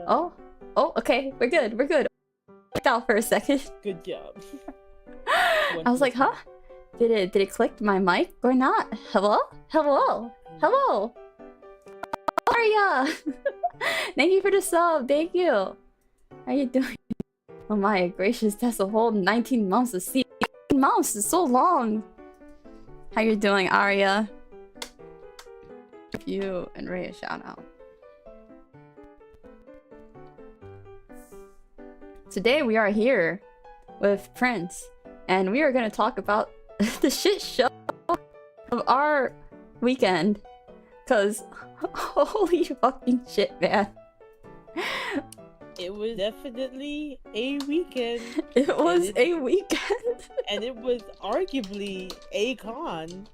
Oh, okay, we're good. We're good. Clicked out for a second. Good job. I was like, huh? Did it click my mic or not? Hello? Hello? Hello? Arya! Thank you for the sub. Thank you. How are you doing? Oh my gracious, that's a whole 19 months of see. 19 months is so long. How you doing, Arya? Give you and Ray a shout out. Today we are here with Prince, and we are gonna talk about the shit show of our weekend. Cause holy fucking shit, man. It was definitely a weekend. It was a weekend. And it was arguably a con.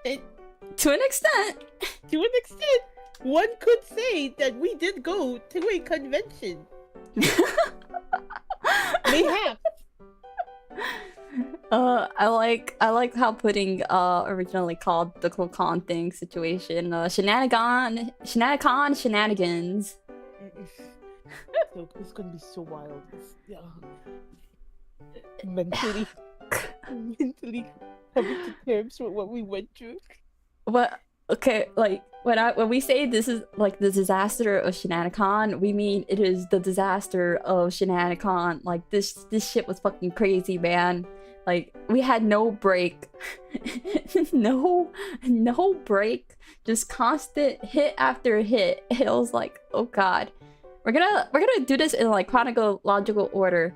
To an extent. To an extent, one could say that we did go to a convention. Mayhap. I like how putting originally called the con thing situation Shenanicon shenanigans. So it's gonna be so wild. Mentally coming to terms with what we went through. What? Okay, like when we say this is like the disaster of Shenanicon, we mean it is the disaster of Shenanicon. Like this shit was fucking crazy, man. Like we had no break, no break, just constant hit after hit. It was like, oh god, we're gonna do this in like chronological order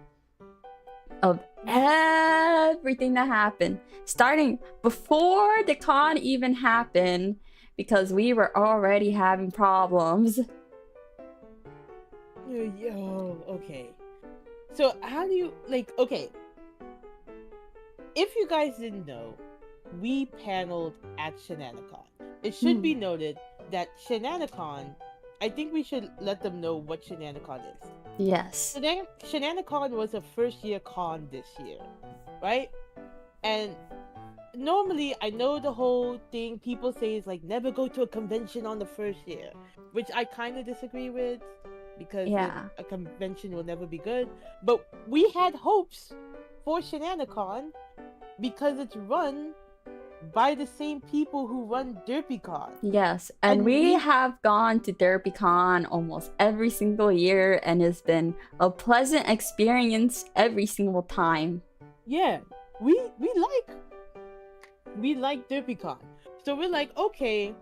of everything that happened, starting before the con even happened, because we were already having problems. Yo, okay. So how do you okay? If you guys didn't know, we paneled at Shenanicon. It should be noted that Shenanicon, I think we should let them know what Shenanicon is. Yes. Shenanicon was a first-year con this year, right? And normally, I know the whole thing people say is like, never go to a convention on the first year, which I kind of disagree with, because a convention will never be good. But we had hopes for Shenanicon because it's run by the same people who run DerpyCon. Yes, and we have gone to DerpyCon almost every single year, and it's been a pleasant experience every single time. Yeah, we like DerpyCon. So we're like, okay,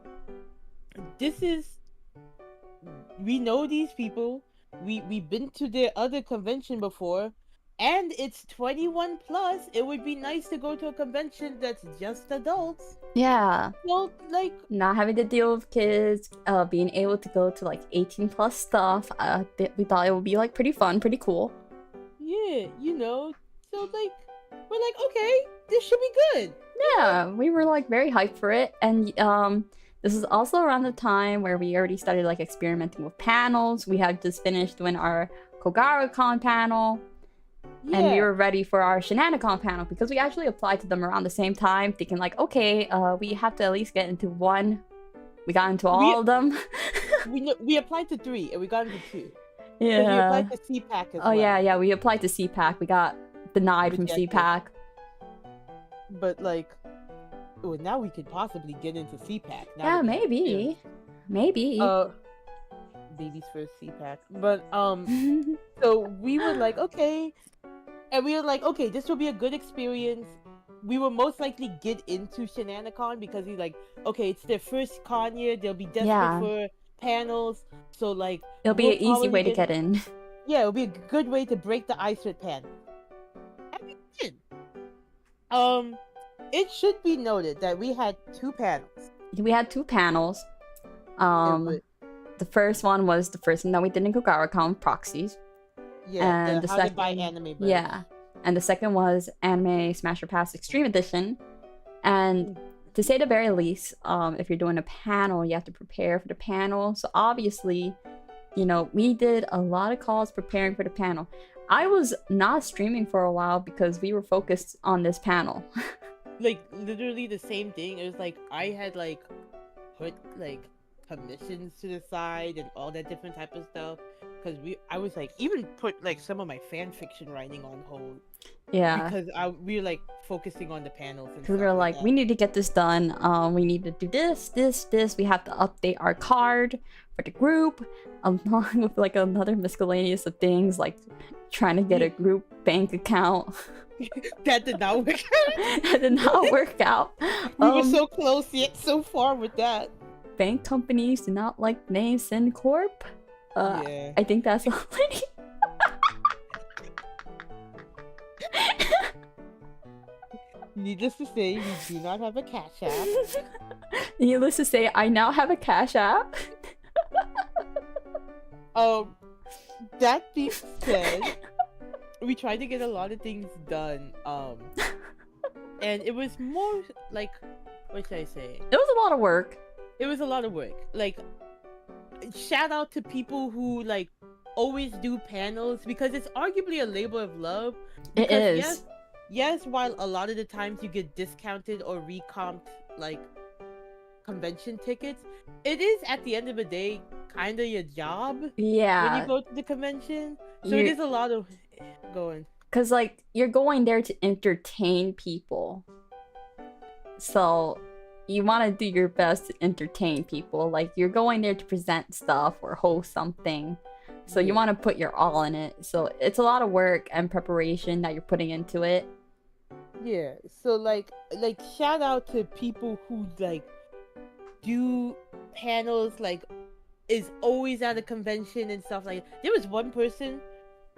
we know these people. We've been to their other convention before. And it's 21 plus. It would be nice to go to a convention that's just adults. Yeah. Well, like not having to deal with kids, being able to go to like 18 plus stuff. We thought it would be like pretty fun, pretty cool. Yeah, you know. So like, we're like, okay, this should be good. Yeah, we were like very hyped for it, and this is also around the time where we already started like experimenting with panels. We had just finished doing our KogaraCon panel. Yeah. And we were ready for our Shenanicon panel because we actually applied to them around the same time, thinking like, okay, we have to at least get into one. We got into all of them. we applied to 3 and we got into 2. Yeah. We applied to CPAC as well. Oh yeah, we applied to CPAC. We got denied from CPAC. But like, well, now we could possibly get into CPAC. Yeah, maybe. Baby's first CPAC. But so we were like, okay. And we were like, okay, this will be a good experience. We will most likely get into Shenanicon because we're like, okay, it's their first con year. They'll be desperate for panels. So like, it'll be an easy way to get in. Yeah, it'll be a good way to break the ice with panels. And we did. It should be noted that we had 2 panels. We had 2 panels. The first one was the first one that we did in KogaraCon, Proxies. Yeah, and the second, buy anime birds. Yeah, and the second was Anime Smasher Pass Extreme Edition. And to say the very least, if you're doing a panel, you have to prepare for the panel. So obviously, you know, we did a lot of calls preparing for the panel. I was not streaming for a while because we were focused on this panel. Like literally the same thing. It was like I had like put like commissions to the side and all that different type of stuff. because I was like even put like some of my fan fiction writing on hold Yeah. because we were like focusing on the panels and Because stuff we were like, that. we need to get this done. We need to do this. We have to update our card for the group, along with like another miscellaneous of things, like trying to get a group bank account. That did not work out. That did not work out. We were so close yet so far with that. Bank companies do not like the name SynCorp. Yeah. I think that's already. Needless to say, we do not have a Cash App. Needless to say, I now have a Cash App. That being said, we tried to get a lot of things done. And it was more like, what should I say? It was a lot of work. It was a lot of work. Like, shout out to people who like always do panels because it's arguably a labor of love. It is. Yes, while a lot of the times you get discounted or recomped like convention tickets, it is at the end of the day kind of your job. Yeah. When you go to the convention, so it is a lot of going. Cause like you're going there to entertain people, so you want to do your best to entertain people. Like you're going there to present stuff or host something, so you want to put your all in it. So it's a lot of work and preparation that you're putting into it. Yeah, so like shout out to people who like do panels, like is always at a convention and stuff. Like there was one person,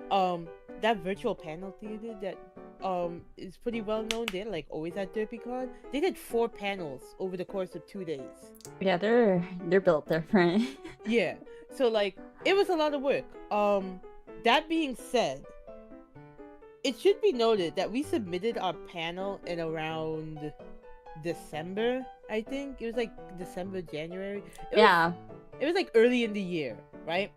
that virtual panel theater that is pretty well known. They're like always at DerpyCon. They did 4 panels over the course of 2 days. Yeah, they're built different. Yeah, so like it was a lot of work. That being said, it should be noted that we submitted our panel in around December, I think. It was like December, January. It was like early in the year, right?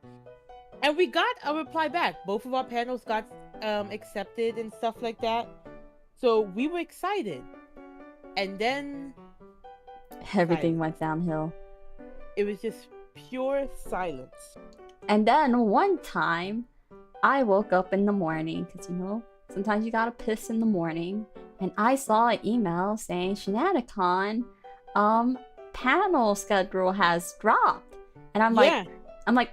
And we got a reply back. Both of our panels got accepted and stuff like that. So we were excited. And then everything went downhill. It was just pure silence. And then one time, I woke up in the morning, because, you know, sometimes you gotta piss in the morning, and I saw an email saying Shenanicon panel schedule has dropped. And I'm like,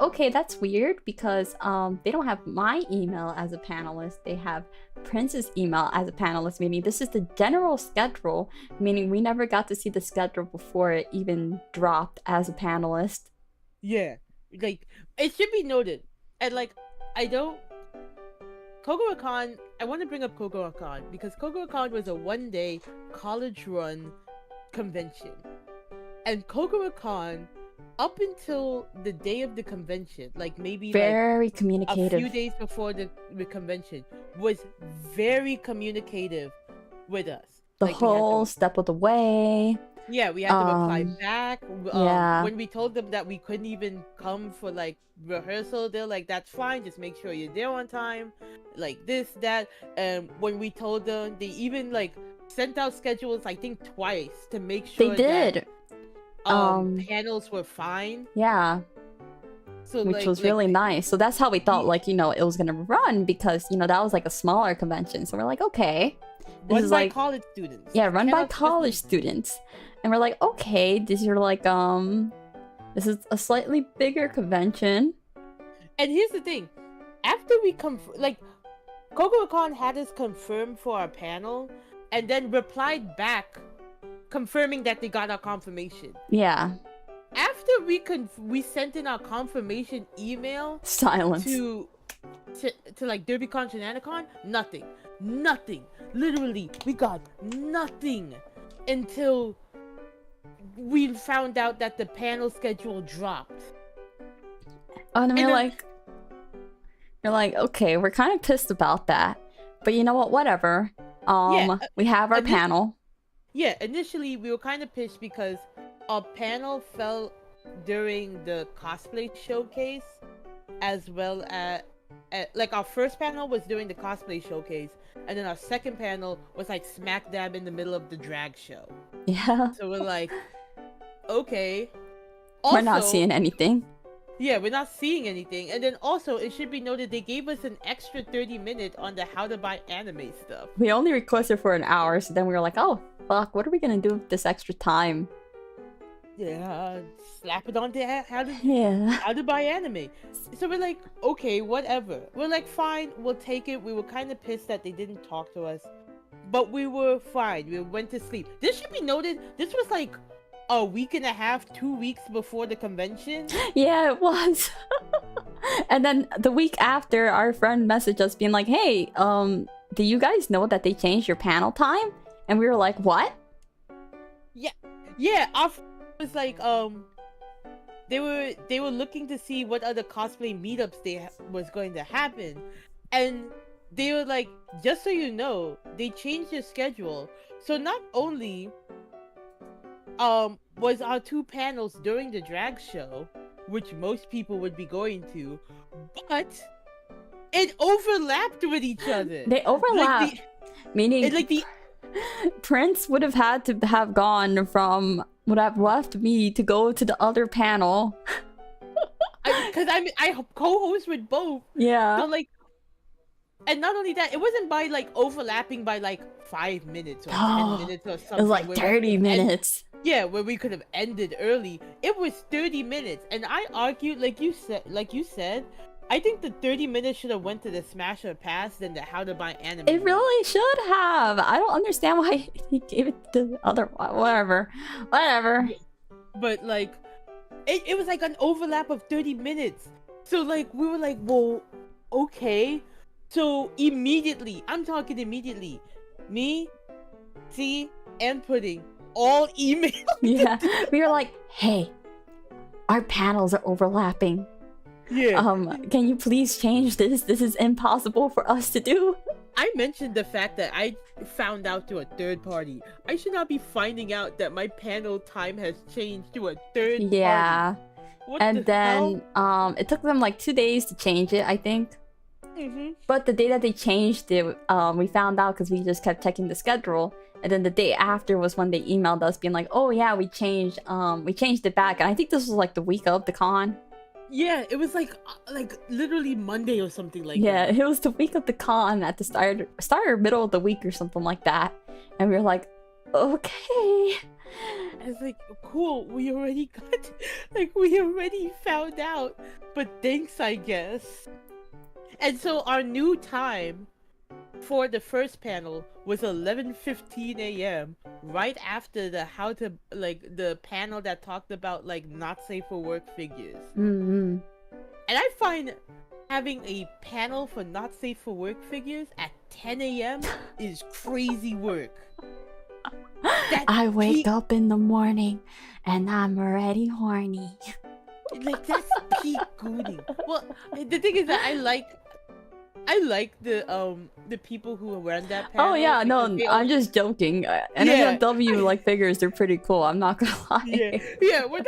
okay, that's weird, because they don't have my email as a panelist. They have Prince's email as a panelist, meaning this is the general schedule, meaning we never got to see the schedule before it even dropped as a panelist. Yeah, like, it should be noted, and like, KogoroCon, I want to bring up KogoroCon because KogoroCon was a one-day college-run convention. And KogoroCon, up until the day of the convention, like maybe very communicative. A few days before the convention, was very communicative with us. The whole step of the way. Yeah, we had to reply back. When we told them that we couldn't even come for like rehearsal, they're like, that's fine, just make sure you're there on time. Like this, that. And when we told them, they even like sent out schedules, I think twice, to make sure they did. That panels were fine. Yeah. So which was really nice. So that's how we thought, like, you know, it was gonna run, because, you know, that was like a smaller convention. So we're like, okay. This is like college students. Yeah, run by college students. And we're like, okay, these are like, this is a slightly bigger convention. And here's the thing. After we KogoroCon had us confirm for our panel, and then replied back confirming that they got our confirmation. Yeah. After we sent in our confirmation email, silence to like DerpyCon, Shenanicon, nothing. Literally, we got nothing until we found out that the panel schedule dropped. And we're like, okay, we're kind of pissed about that, but you know what? Whatever. We have our panel. Yeah, initially we were kind of pissed because our panel fell during the cosplay showcase, as well as like our first panel was during the cosplay showcase, and then our second panel was like smack dab in the middle of the drag show. Yeah. So we're like, okay. Also, we're not seeing anything. Yeah, we're not seeing anything. And then also, it should be noted they gave us an extra 30 minutes on the how to buy anime stuff. We only requested for an hour, so then we were like, oh, fuck, what are we gonna do with this extra time? Yeah, slap it on to Yeah. how to buy anime. So we're like, okay, whatever. We're like, fine, we'll take it. We were kind of pissed that they didn't talk to us, but we were fine. We went to sleep. This should be noted. This was like a week and a half, 2 weeks before the convention. Yeah, it was. And then the week after, our friend messaged us being like, hey, do you guys know that they changed your panel time? And we were like, what? Yeah, our was like, they were looking to see what other cosplay meetups was going to happen, and they were like, just so you know, they changed their schedule. So not only was our 2 panels during the drag show, which most people would be going to, but it overlapped with each other. They overlapped, Like meaning like the Prince would have had to have gone from would have left me to go to the other panel. because I co-host with both. Yeah. So like, and not only that, it wasn't by like overlapping by like 5 minutes or 10 minutes or something. It was like 30 minutes. Yeah, where we could have ended early. It was 30 minutes, and I argued, like you said, I think the 30 minutes should have went to the Smash or Pass than the How to Buy Anime. It really should have. I don't understand why he gave it to the other one. Whatever. But like, it was like an overlap of 30 minutes. So like, we were like, well, okay. So immediately, I'm talking immediately, me, C, and Pudding all email. Yeah. We were like, hey, our panels are overlapping. Yeah. Can you please change this? This is impossible for us to do. I mentioned the fact that I found out to a third party. I should not be finding out that my panel time has changed to a third party. Yeah. What And the then hell? it took them like 2 days to change it, I think. But the day that they changed it, we found out because we just kept checking the schedule. And then the day after was when they emailed us being like, oh yeah, we changed it back. And I think this was like the week of the con. Yeah, it was like literally Monday or something like Yeah, that. it was the week of the con at the start or middle of the week or something like that. And we were like, okay. I was like, cool, we already found out. But thanks, I guess. And so our new time for the first panel was 11:15 a.m. right after the panel that talked about like not safe for work figures. Mm-hmm. And I find having a panel for not safe for work figures at 10 a.m. is crazy work. I wake up in the morning and I'm already horny. Like, that's peak gooning. Well, the thing is that I like the people who run that panel. Oh yeah, no, because I'm just joking. NSFW like figures, they're pretty cool. I'm not gonna lie. Yeah, we're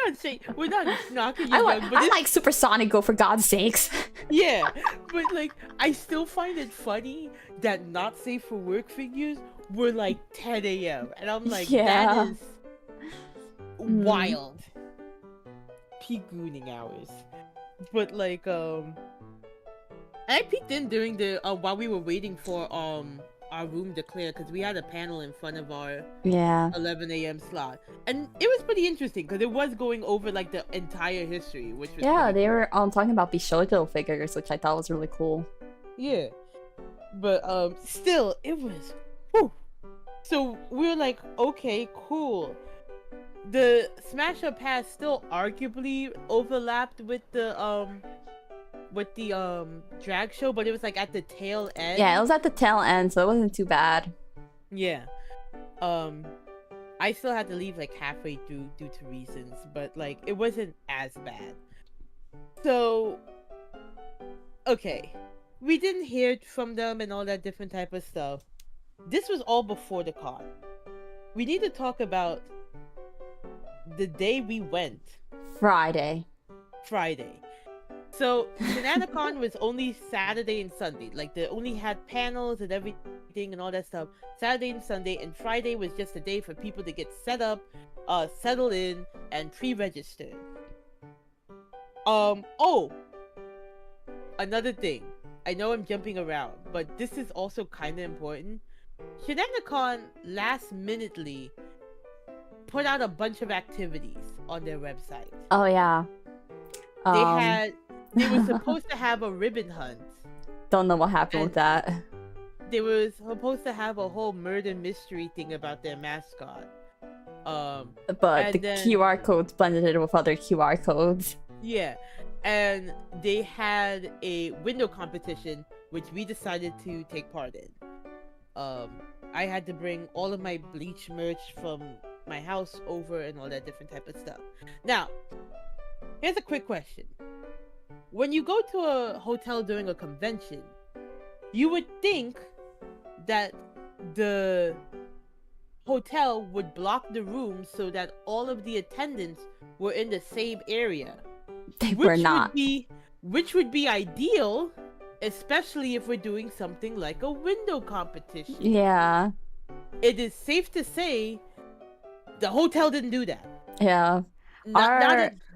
not knocking you. I like Supersonico for God's sakes. Yeah, but like I still find it funny that not safe for work figures were like 10 a.m. and I'm like, that is wild. Peak gooning hours. But like I peeked in during the while we were waiting for our room to clear because we had a panel in front of our 11 a.m. slot, and it was pretty interesting because it was going over like the entire history, which was they were talking about Bishojo figures, which I thought was really cool. Yeah, but still it was whew. So we were like, okay, cool. The Smash Up Pass still arguably overlapped with the drag show, but it was like at the tail end. Yeah, it was at the tail end, so it wasn't too bad. Yeah. I still had to leave like halfway through due to reasons, but like it wasn't as bad. So okay. We didn't hear from them and all that different type of stuff. This was all before the con. We need to talk about the day we went. Friday. So Shenanicon was only Saturday and Sunday. Like they only had panels and everything and all that stuff. Saturday and Sunday, and Friday was just a day for people to get set up, settle in, and pre-registered. Oh, another thing. I know I'm jumping around, but this is also kind of important. Shenanicon last minutely put out a bunch of activities on their website. Oh yeah. They were supposed to have a ribbon hunt. Don't know what happened with that. They were supposed to have a whole murder mystery thing about their mascot. But the QR codes blended it with other QR codes. Yeah. And they had a window competition, which we decided to take part in. I had to bring all of my Bleach merch from my house over and all that different type of stuff. Now, here's a quick question. When you go to a hotel during a convention, you would think that the hotel would block the rooms so that all of the attendants were in the same area. They were not. Which would be ideal, especially if we're doing something like a window competition. Yeah. It is safe to say the hotel didn't do that. Yeah.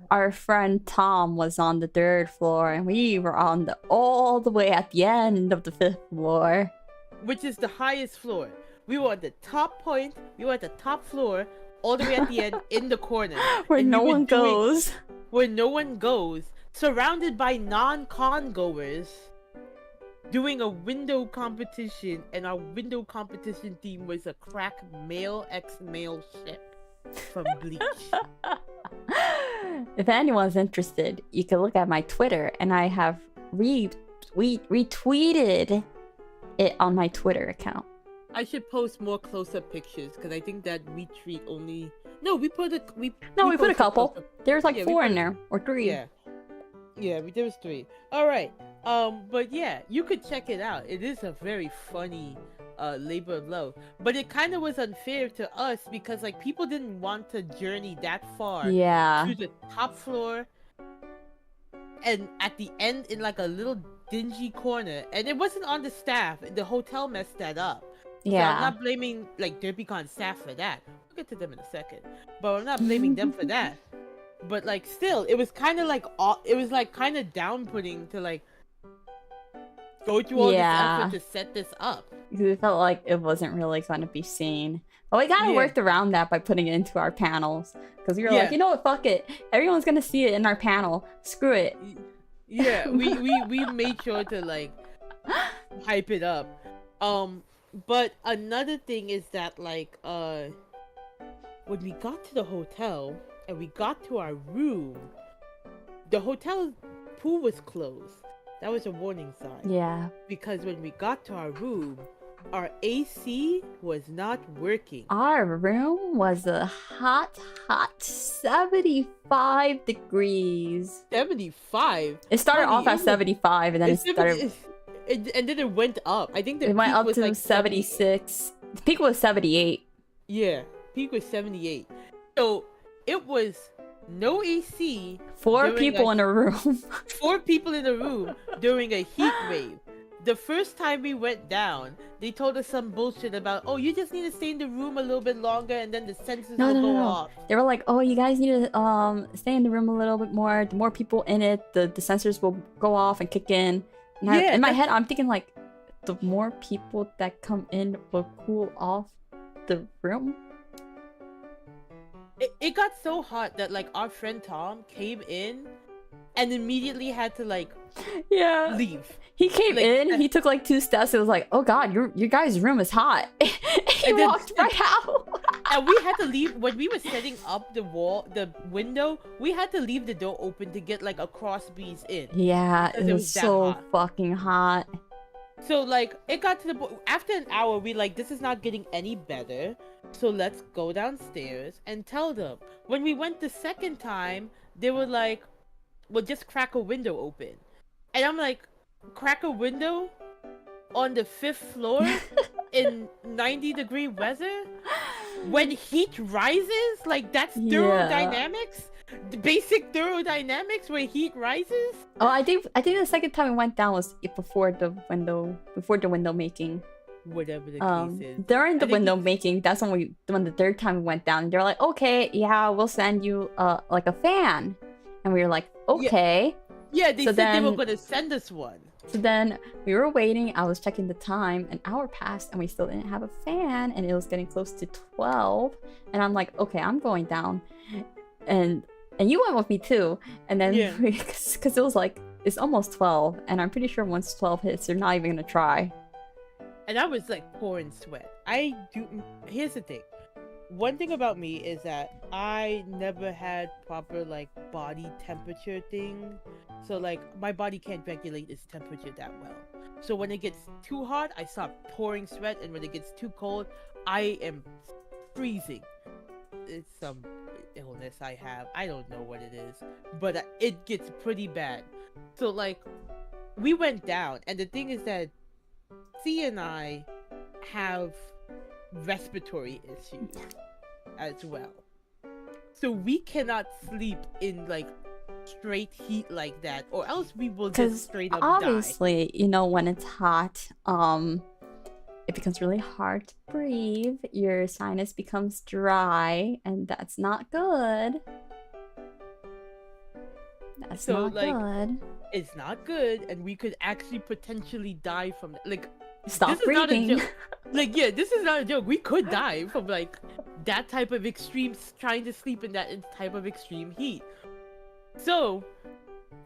Our friend Tom was on the 3rd floor, and we were on all the way at the end of the 5th floor. Which is the highest floor. We were at the top point, we were at the top floor, all the way at the end, in the corner. Where no one goes. Where no one goes, surrounded by non-con goers, doing a window competition, and our window competition theme was a crack male x-male ship from Bleach. If anyone's interested, you can look at my Twitter, and I have retweeted it on my Twitter account. I should post more close-up pictures because I think that we treat only. No, we put a couple. There's like 4 in there or 3. Yeah, there was 3. All right. But yeah, you could check it out. It is a very funny labor of love, but it kind of was unfair to us because like people didn't want to journey that far. Yeah. To the top floor, and at the end in like a little dingy corner, and it wasn't on the staff. The hotel messed that up. Yeah. So I'm not blaming like Derpycon staff for that. We'll get to them in a second, but I'm not blaming them for that. But like still, it was kind of like kind of down-putting to like go through all this effort to set this up. Because it felt like it wasn't really going to be seen. But we kind of worked around that by putting it into our panels. Because we were like, you know what, fuck it. Everyone's going to see it in our panel. Screw it. Yeah, we made sure to like hype it up. But another thing is that like when we got to the hotel and we got to our room, the hotel pool was closed. That was a warning sign. Yeah. Because when we got to our room, our AC was not working. Our room was a hot 75 degrees. 75? It started off at 75 and then and then it went up. I think it went up to like 76. The peak was 78. Yeah, peak was 78. So it was no AC. 4 people in a room. 4 people in a room during a heat wave. The first time we went down, they told us some bullshit about, oh, you just need to stay in the room a little bit longer and then the sensors will go off. They were like, oh, you guys need to stay in the room a little bit more. The more people in it, the sensors will go off and kick in. And in my head, I'm thinking like, the more people that come in will cool off the room. It got so hot that like our friend Tom came in and immediately had to like leave. He came in, he took like 2 steps, it was like, oh god, your guys' room is hot. He walked right out. And we had to leave when we were setting up the window, we had to leave the door open to get like a cross breeze in. Yeah, it was so fucking hot. So like it got to the point after an hour, we like, this is not getting any better, so let's go downstairs and tell them. When we went the second time, they were like, well, just crack a window open. And I'm like, crack a window on the 5th floor in 90-degree weather? When heat rises? Like, that's thermodynamics? The basic thermodynamics where heat rises? Oh, I think the second time we went down was before the window making. Whatever the case is. During the window making, that's when the 3rd time we went down, they're like, okay, yeah, we'll send you like a fan. And we were like, okay. Yeah, they So said they were then- gonna send us one. So then we were waiting. I was checking the time. An hour passed and we still didn't have a fan. And it was getting close to 12. And I'm like, okay, I'm going down. And you went with me too. And then Yeah. because it was like, it's almost 12. And I'm pretty sure once 12 hits, they're not even going to try. And I was like pouring sweat. Here's the thing. One thing about me is that I never had proper like body temperature thing. So like my body can't regulate its temperature that well. So when it gets too hot, I start pouring sweat, and when it gets too cold, I am freezing. It's some illness I have. I don't know what it is, but it gets pretty bad. So like we went down, and the thing is that C and I have respiratory issues as well. So we cannot sleep in like straight heat like that, or else we will just straight up obviously, you know, when it's hot, it becomes really hard to breathe. Your sinus becomes dry, and that's not good. That's So, not like, good. It's not good, and we could actually potentially die from that. Like, Stop this is not a breathing. joke. Like, yeah, this is not a joke. We could die from like that type of extreme, trying to sleep in that type of extreme heat. So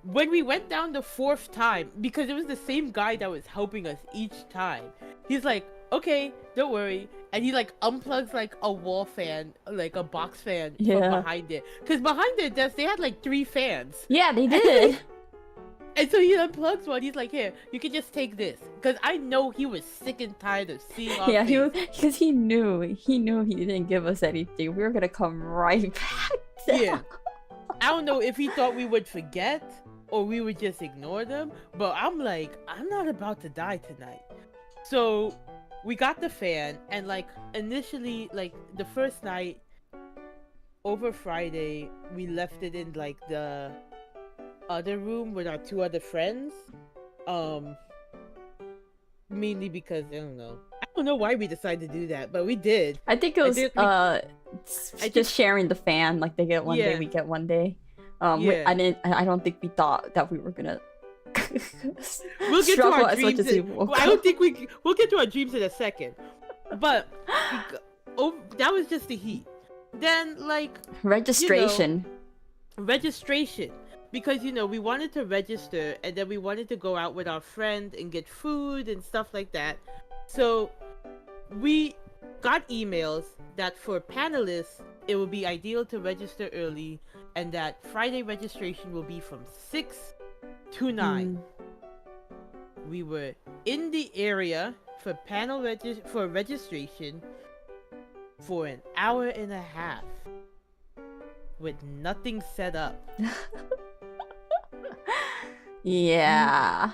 when we went down the 4th time, because it was the same guy that was helping us each time, he's like, okay, don't worry. And he like unplugs like a wall fan, like a box fan from behind it. Because behind their desk, they had like 3 fans. Yeah, they did. And so he unplugs one. He's like, here, you can just take this. Because I know he was sick and tired of seeing our Yeah, face. he was, because he knew he didn't give us anything. We were gonna come right back down. Yeah. I don't know if he thought we would forget or we would just ignore them. But I'm like, I'm not about to die tonight. So we got the fan, and like initially, like the first night over Friday, we left it in like the other room with our 2 other friends. Mainly because I don't know why we decided to do that, but we did. I think it was just sharing the fan. Like they get one day, we get one day. I don't think we thought that we were gonna we'll get to our as much dreams. as we woke I don't think we'll get to our dreams in a second. But that was just the heat. Then like registration. Registration. Because we wanted to register, and then we wanted to go out with our friend and get food and stuff like that. So we got emails that for panelists it would be ideal to register early, and that Friday registration will be from 6 to 9. We were in the area for for registration for an hour and a half with nothing set up. Yeah.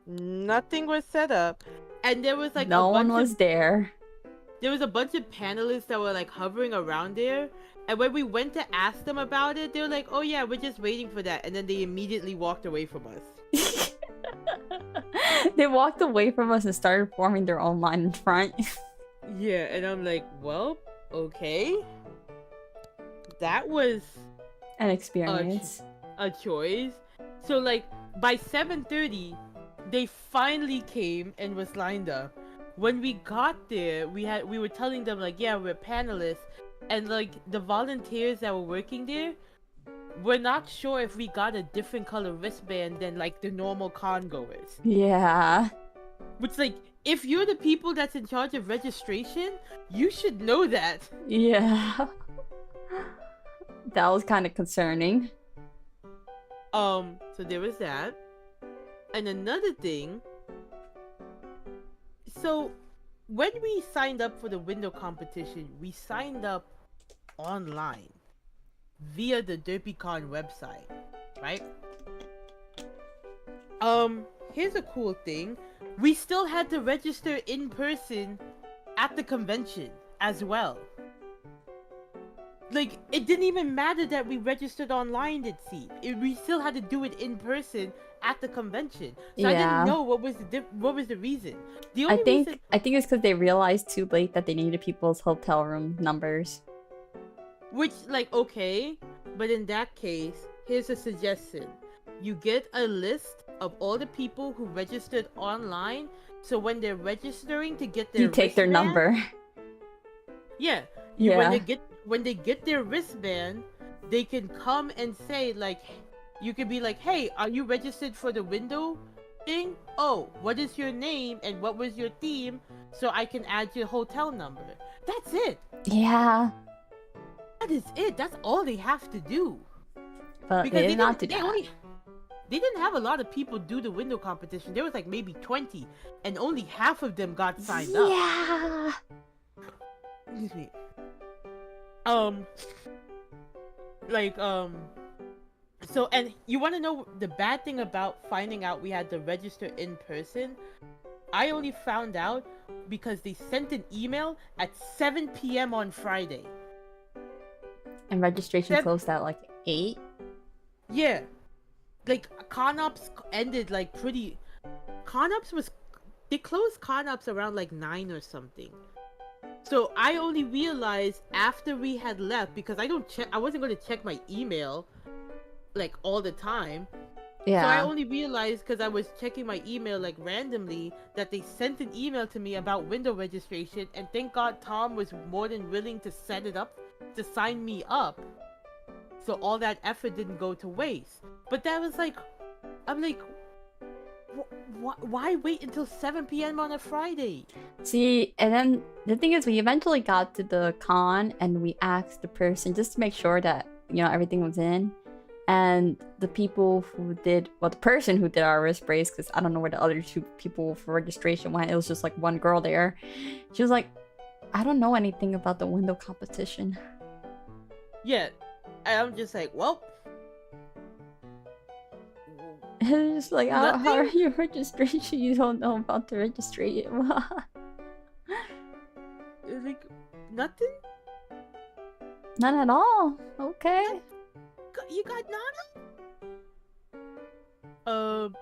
Nothing was set up, and there was like no one was there. There was a bunch of panelists that were like hovering around there, and when we went to ask them about it, they were like, "Oh yeah, we're just waiting for that," and then they immediately walked away from us. They walked away from us and started forming their own line in front. Yeah, and I'm like, well, okay. That was an experience. A choice. So like by 7:30, they finally came and was lined up. When we got there, we were telling them like, yeah, we're panelists, and like the volunteers that were working there, we're not sure if we got a different color wristband than like the normal con goers. Yeah. Which like, if you're the people that's in charge of registration, you should know that. Yeah. That was kind of concerning. So there was that. And another thing, so when we signed up for the window competition, we signed up online via the DerpyCon website, right? Here's a cool thing. We still had to register in person at the convention as well. Like, it didn't even matter that we registered online, it seemed. We still had to do it in person at the convention. So I didn't know what was the reason. The only reason... I think it's because they realized too late that they needed people's hotel room numbers. Which, like, okay, but in that case, here's a suggestion. You get a list of all the people who registered online, so when they're registering to get their You take their wristband, number. Yeah. Yeah. When they get their wristband, they can come and say like, you could be like, hey, are you registered for the window thing? Oh, what is your name and what was your theme? So I can add your hotel number. That's it. Yeah. That is it. That's all they have to do. But Because they did not do they that. they didn't have a lot of people do the window competition. There was like maybe 20, and only half of them got signed up. Yeah. Excuse me. So, and you want to know the bad thing about finding out we had to register in person? I only found out because they sent an email at 7 p.m. on Friday. And registration closed at like 8. Yeah. Like, ConOps ended like pretty... ConOps was... They closed ConOps around like 9 or something. So I only realized after we had left, because I wasn't going to check my email like all the time. Yeah. So I only realized because I was checking my email like randomly that they sent an email to me about window registration, and thank God Tom was more than willing to set it up to sign me up. So all that effort didn't go to waste. But that was like, I'm like, why wait until 7 p.m. on a Friday? See, and then the thing is, we eventually got to the con and we asked the person just to make sure that, you know, everything was in. And the people who did, well, the person who did our wrist brace, because I don't know where the other 2 people for registration went. It was just like one girl there. She was like, I don't know anything about the window competition. Yeah. And I'm just like, well. And it's just like, how are your registration? You don't know about the registration. Like, nothing? None at all. Okay. You got none?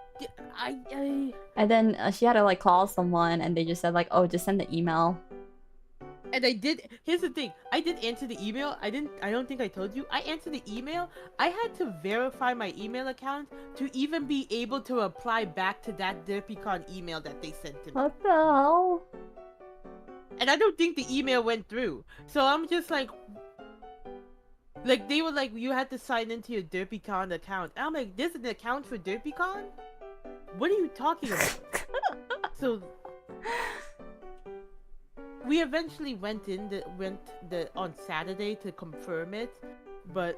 And then she had to like call someone, and they just said like, oh, just send the email. And I did. Here's the thing. I did answer the email. I don't think I told you. I answered the email. I had to verify my email account to even be able to reply back to that DerpyCon email that they sent to me. What the hell? And I don't think the email went through. So I'm just like they were like, you had to sign into your DerpyCon account. And I'm like, there's an account for DerpyCon? What are you talking about? So we eventually went on Saturday to confirm it, but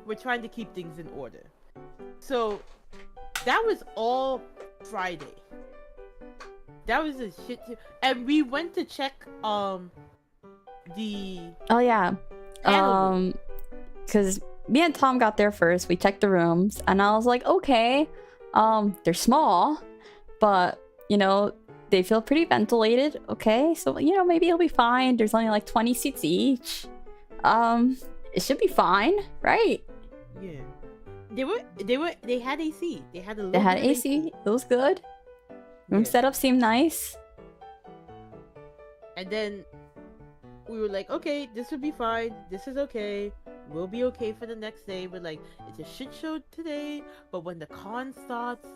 we're trying to keep things in order. So that was all Friday. That was a shit. And we went to check the. Oh yeah. Because me and Tom got there first. We checked the rooms, and I was like, okay, they're small, but you know, they feel pretty ventilated. Okay, so you know, maybe it'll be fine. There's only like 20 seats each. It should be fine, right? Yeah. They had AC. They had a little. They had AC. It was good. Room setup seemed nice. And then we were like, okay, this will be fine. This is okay. We'll be okay for the next day. We're like, it's a shit show today, but when the con starts,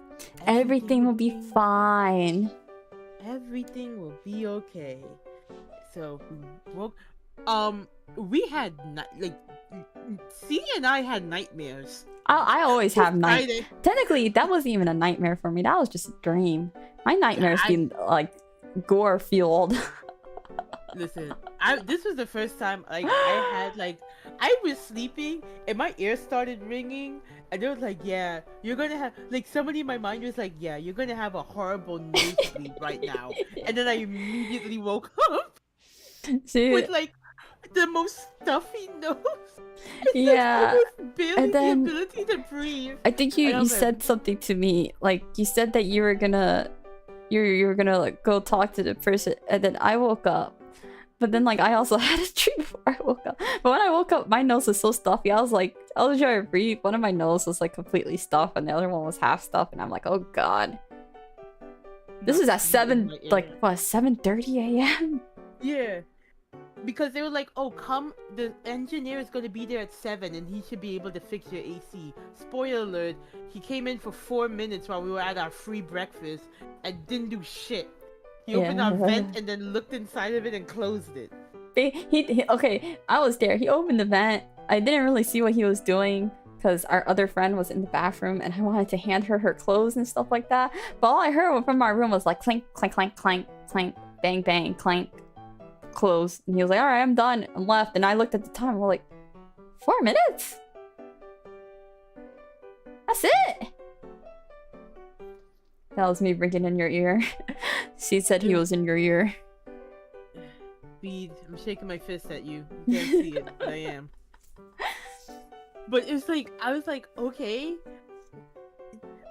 everything will be fine. Everything will be okay. So we had C and I had nightmares. I always have nightmares. Technically, that wasn't even a nightmare for me. That was just a dream. My nightmares being like gore fueled. Listen, this was the first time I was sleeping and my ears started ringing, and they was like, yeah, you're gonna have, like, somebody in my mind was like, yeah, you're gonna have a horrible nosebleed right now. And then I immediately woke up with like the most stuffy nose. Yeah. Barely and then the ability to breathe. I think you said something to me, like you said that you were gonna like go talk to the person, and then I woke up. But then, like, I also had a dream before I woke up. But when I woke up, my nose was so stuffy. I was trying to breathe. One of my nose was like completely stuffed, and the other one was half stuffed. And I'm like, oh god, this is at 7:30 a.m. Yeah. because they were like, oh, come, the engineer is going to be there at 7 and he should be able to fix your AC. Spoiler alert, he came in for 4 minutes while we were at our free breakfast and didn't do shit. He opened our vent and then looked inside of it and closed it. Okay, I was there. He opened the vent. I didn't really see what he was doing because our other friend was in the bathroom and I wanted to hand her clothes and stuff like that. But all I heard from my room was like clink, clink, clank, clank, clank, bang, bang, clank, close. And he was like, all right, I'm done, and left. And I looked at the time and we're like, 4 minutes? That's it? That was me ringing in your ear. She said he was in your ear. Speed, I'm shaking my fist at you. You can't see it, but I am. But it's like, I was like, okay.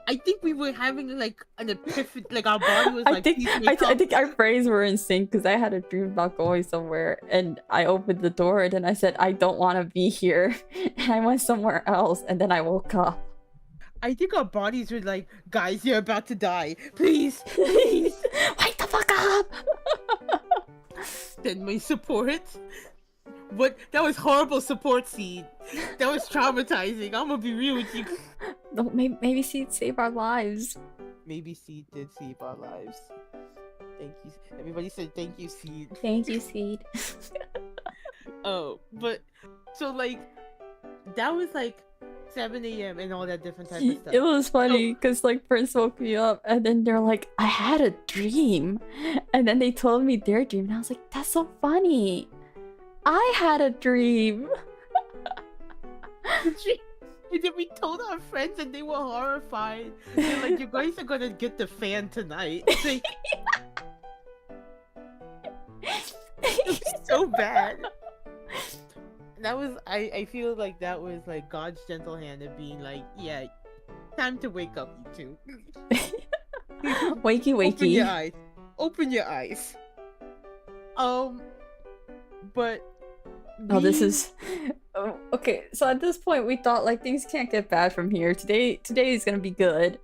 I think we were having like an epiphany, like our body was like. I think our brains were in sync because I had a dream about going somewhere, and I opened the door, and then I said, I don't want to be here, and I went somewhere else, and then I woke up. I think our bodies were like, guys, you're about to die. Please, please, wake the fuck up. Send my support. What? That was horrible support, Seed. That was traumatizing. I'm gonna be real with you. No, maybe Seed saved our lives. Maybe Seed did save our lives. Thank you. Everybody said thank you, Seed. Thank you, Seed. Oh, but so like that was like 7 a.m. and all that different type of stuff. It was funny because like Prince woke me up and then they're like, I had a dream, and then they told me their dream, and I was like, that's so funny. I had a dream. And then we told our friends and they were horrified. They're like, you guys are gonna get the fan tonight. Like, it was so bad. That was, I feel like that was like God's gentle hand of being like, yeah, time to wake up, you two. Wakey, wakey. Open your eyes. Open your eyes. But oh, this is okay. So at this point, we thought like things can't get bad from here. Today is gonna be good.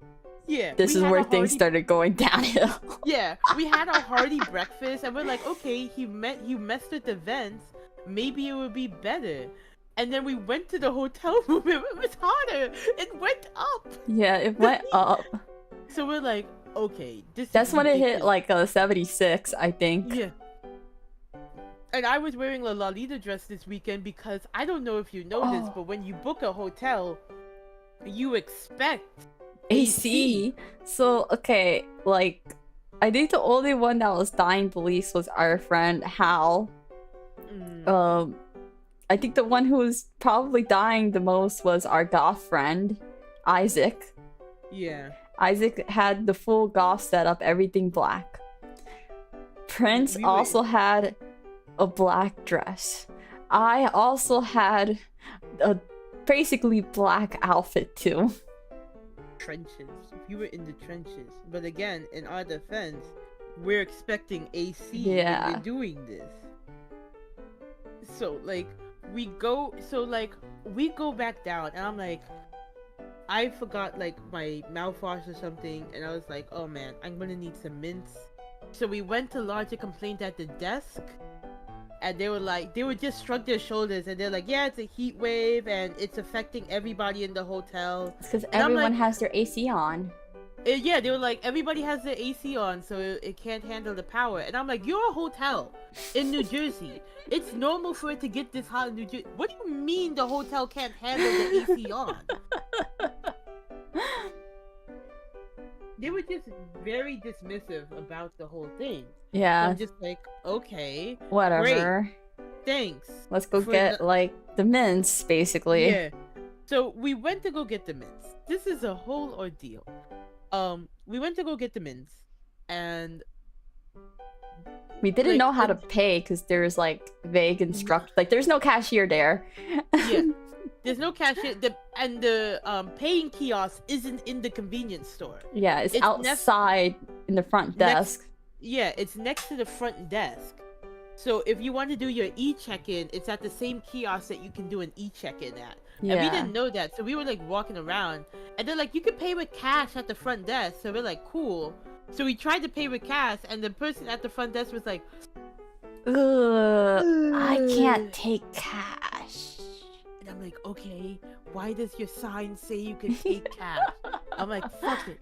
Yeah. This is where things started going downhill. Yeah, we had a hearty breakfast, and we're like, okay, you messed with the vents. Maybe it would be better. And then we went to the hotel room. And it was harder. It went up. Yeah, it went up. So we're like, okay, that's when it hit like a 76, I think. Yeah. And I was wearing a Lolita dress this weekend because I don't know if you know this, but when you book a hotel, you expect AC. So, okay, like, I think the only one that was dying the least was our friend Hal. I think the one who was probably dying the most was our goth friend, Isaac. Yeah. Isaac had the full goth setup, everything black. Prince also had a black dress. I also had a basically black outfit too. Trenches. You were in the trenches. But again, in our defense, we're expecting AC when we're doing this. So like we go back down, and I'm like, I forgot like my mouthwash or something, and I was like, oh man, I'm gonna need some mints. So we went to lodge a complaint at the desk, and they would just shrug their shoulders, and they're like, yeah, it's a heat wave and it's affecting everybody in the hotel. It's because everyone has their AC on. Yeah, they were like, everybody has their AC on, so it can't handle the power. And I'm like, you're a hotel in New Jersey. It's normal for it to get this hot in New Jersey. What do you mean the hotel can't handle the AC on? They were just very dismissive about the whole thing. Yeah. So I'm just like, okay. Whatever. Great. Thanks. Let's go get, like, the mints, basically. Yeah. So we went to go get the mints. This is a whole ordeal. We went to go get the mints, and we didn't know how to pay because there's like vague instructions. Like there's no cashier there. Yeah, there's no cashier. The paying kiosk isn't in the convenience store. Yeah, it's outside in the front desk. It's next to the front desk. So if you want to do your e-check-in, it's at the same kiosk that you can do an e-check-in at. Yeah. And we didn't know that, so we were like walking around, and they're like, you can pay with cash at the front desk. So we're like, cool. So we tried to pay with cash, and the person at the front desk was like, I can't take cash. And I'm like, okay, why does your sign say you can take cash? I'm like, fuck it.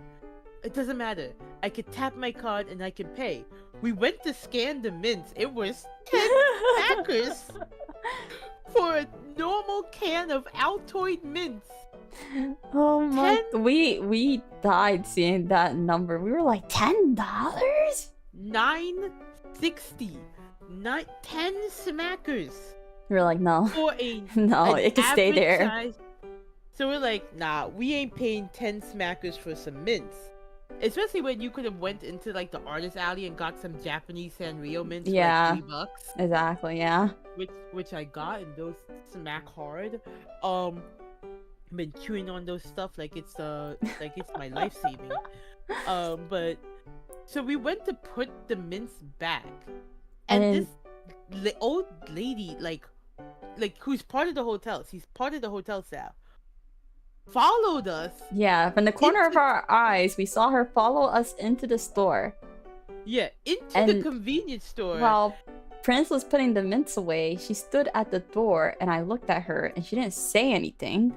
It doesn't matter. I could tap my card and I can pay. We went to scan the mints. It was 10 Smackers for a normal can of Altoid mints. Oh my! We died seeing that number. We were like $10. $9.60. 10 Smackers. We were like, no, For a no, an it can stay average there. size. So we're like, nah, we ain't paying 10 Smackers for some mints. Especially when you could have went into like the artist alley and got some Japanese Sanrio mints Yeah. for like $3. Exactly, yeah. Which I got, and those smack hard. Been chewing on those stuff like it's my life saving. But so we went to put the mints back, and this old lady, like who's part of the hotel, she's part of the hotel staff, followed us. Yeah, from the corner of our eyes, we saw her follow us into the store. Yeah, into the convenience store. While Prince was putting the mints away, she stood at the door, and I looked at her, and she didn't say anything.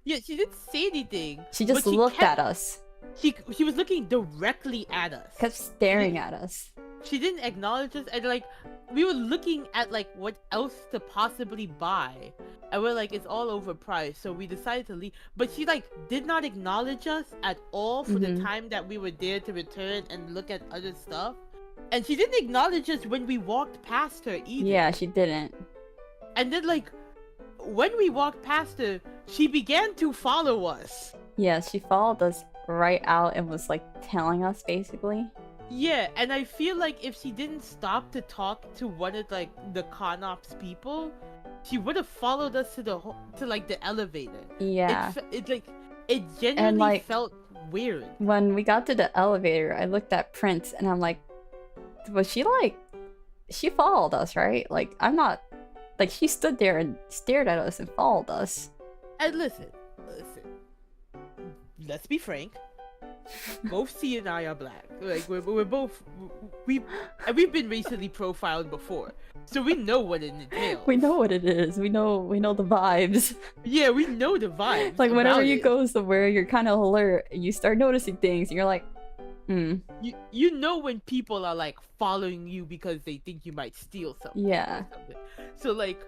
Yeah, she didn't say anything. She just looked at us. She was looking directly at us. Kept staring at us. She didn't acknowledge us, and like we were looking at like what else to possibly buy, and we're like, it's all overpriced, so we decided to leave. But she like did not acknowledge us at all for the time that we were there to return and look at other stuff, and she didn't acknowledge us when we walked past her either. Yeah, she didn't. And then like when we walked past her, she began to follow us. Yeah, she followed us right out and was like telling us basically. Yeah, and I feel like if she didn't stop to talk to one of like the con ops people, she would have followed us to the elevator. Yeah. It genuinely like, felt weird. When we got to the elevator, I looked at Prince and I'm like, was she like, she followed us, right? Like, I'm not, like, she stood there and stared at us and followed us. And listen, let's be frank. Both C and I are black. Like we're both we've been racially profiled before, so we know what it entails. We know what it is. We know the vibes. Yeah, we know the vibes. Like whenever you go somewhere, you're kind of alert. You start noticing things, and you're like, You know when people are like following you because they think you might steal something. Yeah. Or something. So like,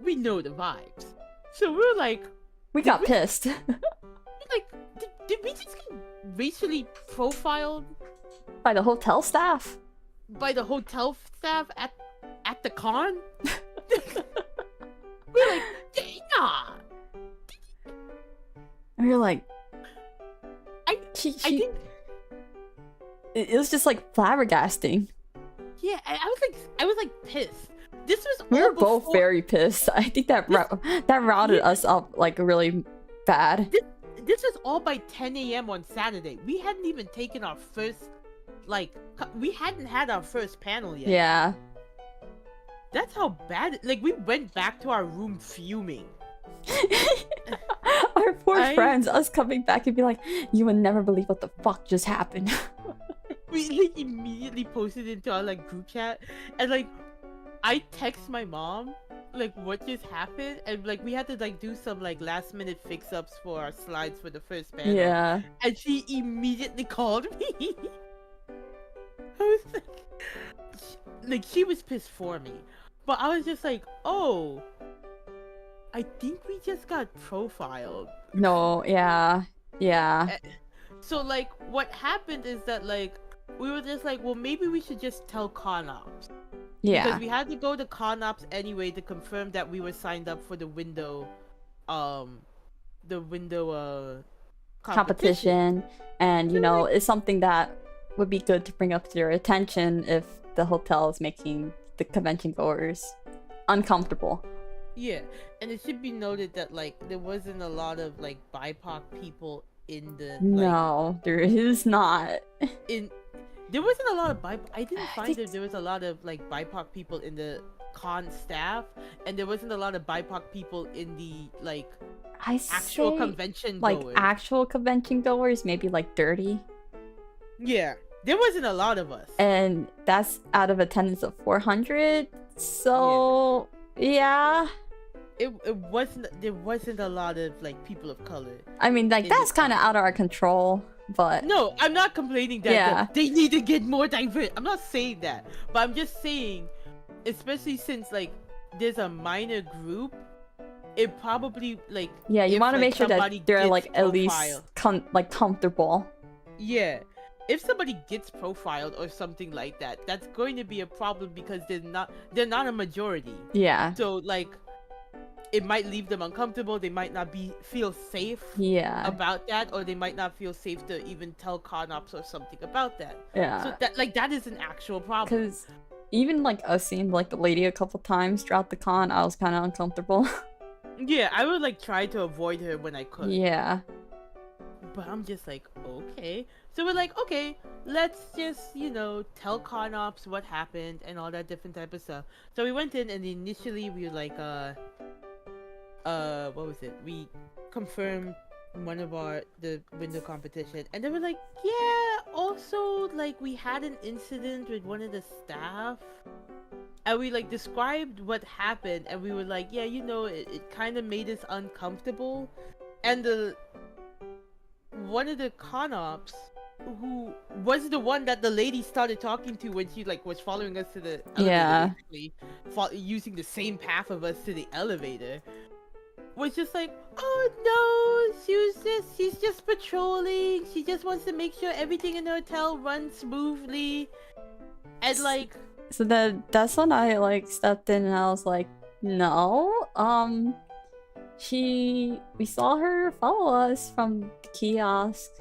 we know the vibes. So we're like, we got pissed. Like, did we just get racially profiled by the hotel staff? By the hotel staff at the con? We're like, nah. And we were like, I think it was just like flabbergasting. Yeah, I was like pissed. This was we all were both very pissed. I think that routed us up like really bad. This was all by 10 a.m. on Saturday. We hadn't even taken our first, we hadn't had our first panel yet. Yeah. That's how bad. Like, we went back to our room fuming. Our poor friends, us coming back and be like, you would never believe what the fuck just happened. We like immediately posted into our like group chat, and like I text my mom like what just happened, and like we had to like do some like last minute fix-ups for our slides for the first panel. Yeah. And she immediately called me. I was like she was pissed for me, but I was just like, oh, I think we just got profiled. No, yeah. So like what happened is that like we were just like, well, maybe we should just tell con ops. Yeah. Because we had to go to con ops anyway to confirm that we were signed up for the window competition. And you know, it's something that would be good to bring up to their attention if the hotel is making the convention goers uncomfortable. Yeah, and it should be noted that like there wasn't a lot of like BIPOC people in the no, there is not. There wasn't a lot of BIPOC. I didn't find that there was a lot of like BIPOC people in the con staff, and there wasn't a lot of BIPOC people in the like actual convention like goers. Actual convention goers, maybe like 30. Yeah, There wasn't a lot of us. And that's out of attendance of 400. So yeah. It wasn't, there wasn't a lot of like people of color. I mean, like, that's kind of out of our control, but no, I'm not complaining that Yeah. they need to get more diverse. I'm not saying that, but I'm just saying, especially since like there's a minor group, it probably like yeah, you if, want to like, make sure that somebody they're gets like at least profiled- like comfortable. Yeah. If somebody gets profiled or something like that, that's going to be a problem because they're not a majority. Yeah. So like it might leave them uncomfortable, they might not feel safe Yeah. about that, or they might not feel safe to even tell con ops or something about that. Yeah. So that is an actual problem. Because even like us seeing like the lady a couple times throughout the con, I was kind of uncomfortable. Yeah, I would like try to avoid her when I could. Yeah. But I'm just like, okay. So we're like, okay, let's just, tell con ops what happened and all that different type of stuff. So we went in and initially we were like, what was it? We confirmed one of the window competition, and they were like, yeah, also like we had an incident with one of the staff, and we like described what happened, and we were like, yeah, it kind of made us uncomfortable, and one of the con ops who was the one that the lady started talking to when she like was following us to the elevator, Yeah. basically, using the same path of us to the elevator, was just like, oh no, she's just patrolling, she just wants to make sure everything in the hotel runs smoothly, and like, So that's when I like stepped in and I was like, no, we saw her follow us from the kiosk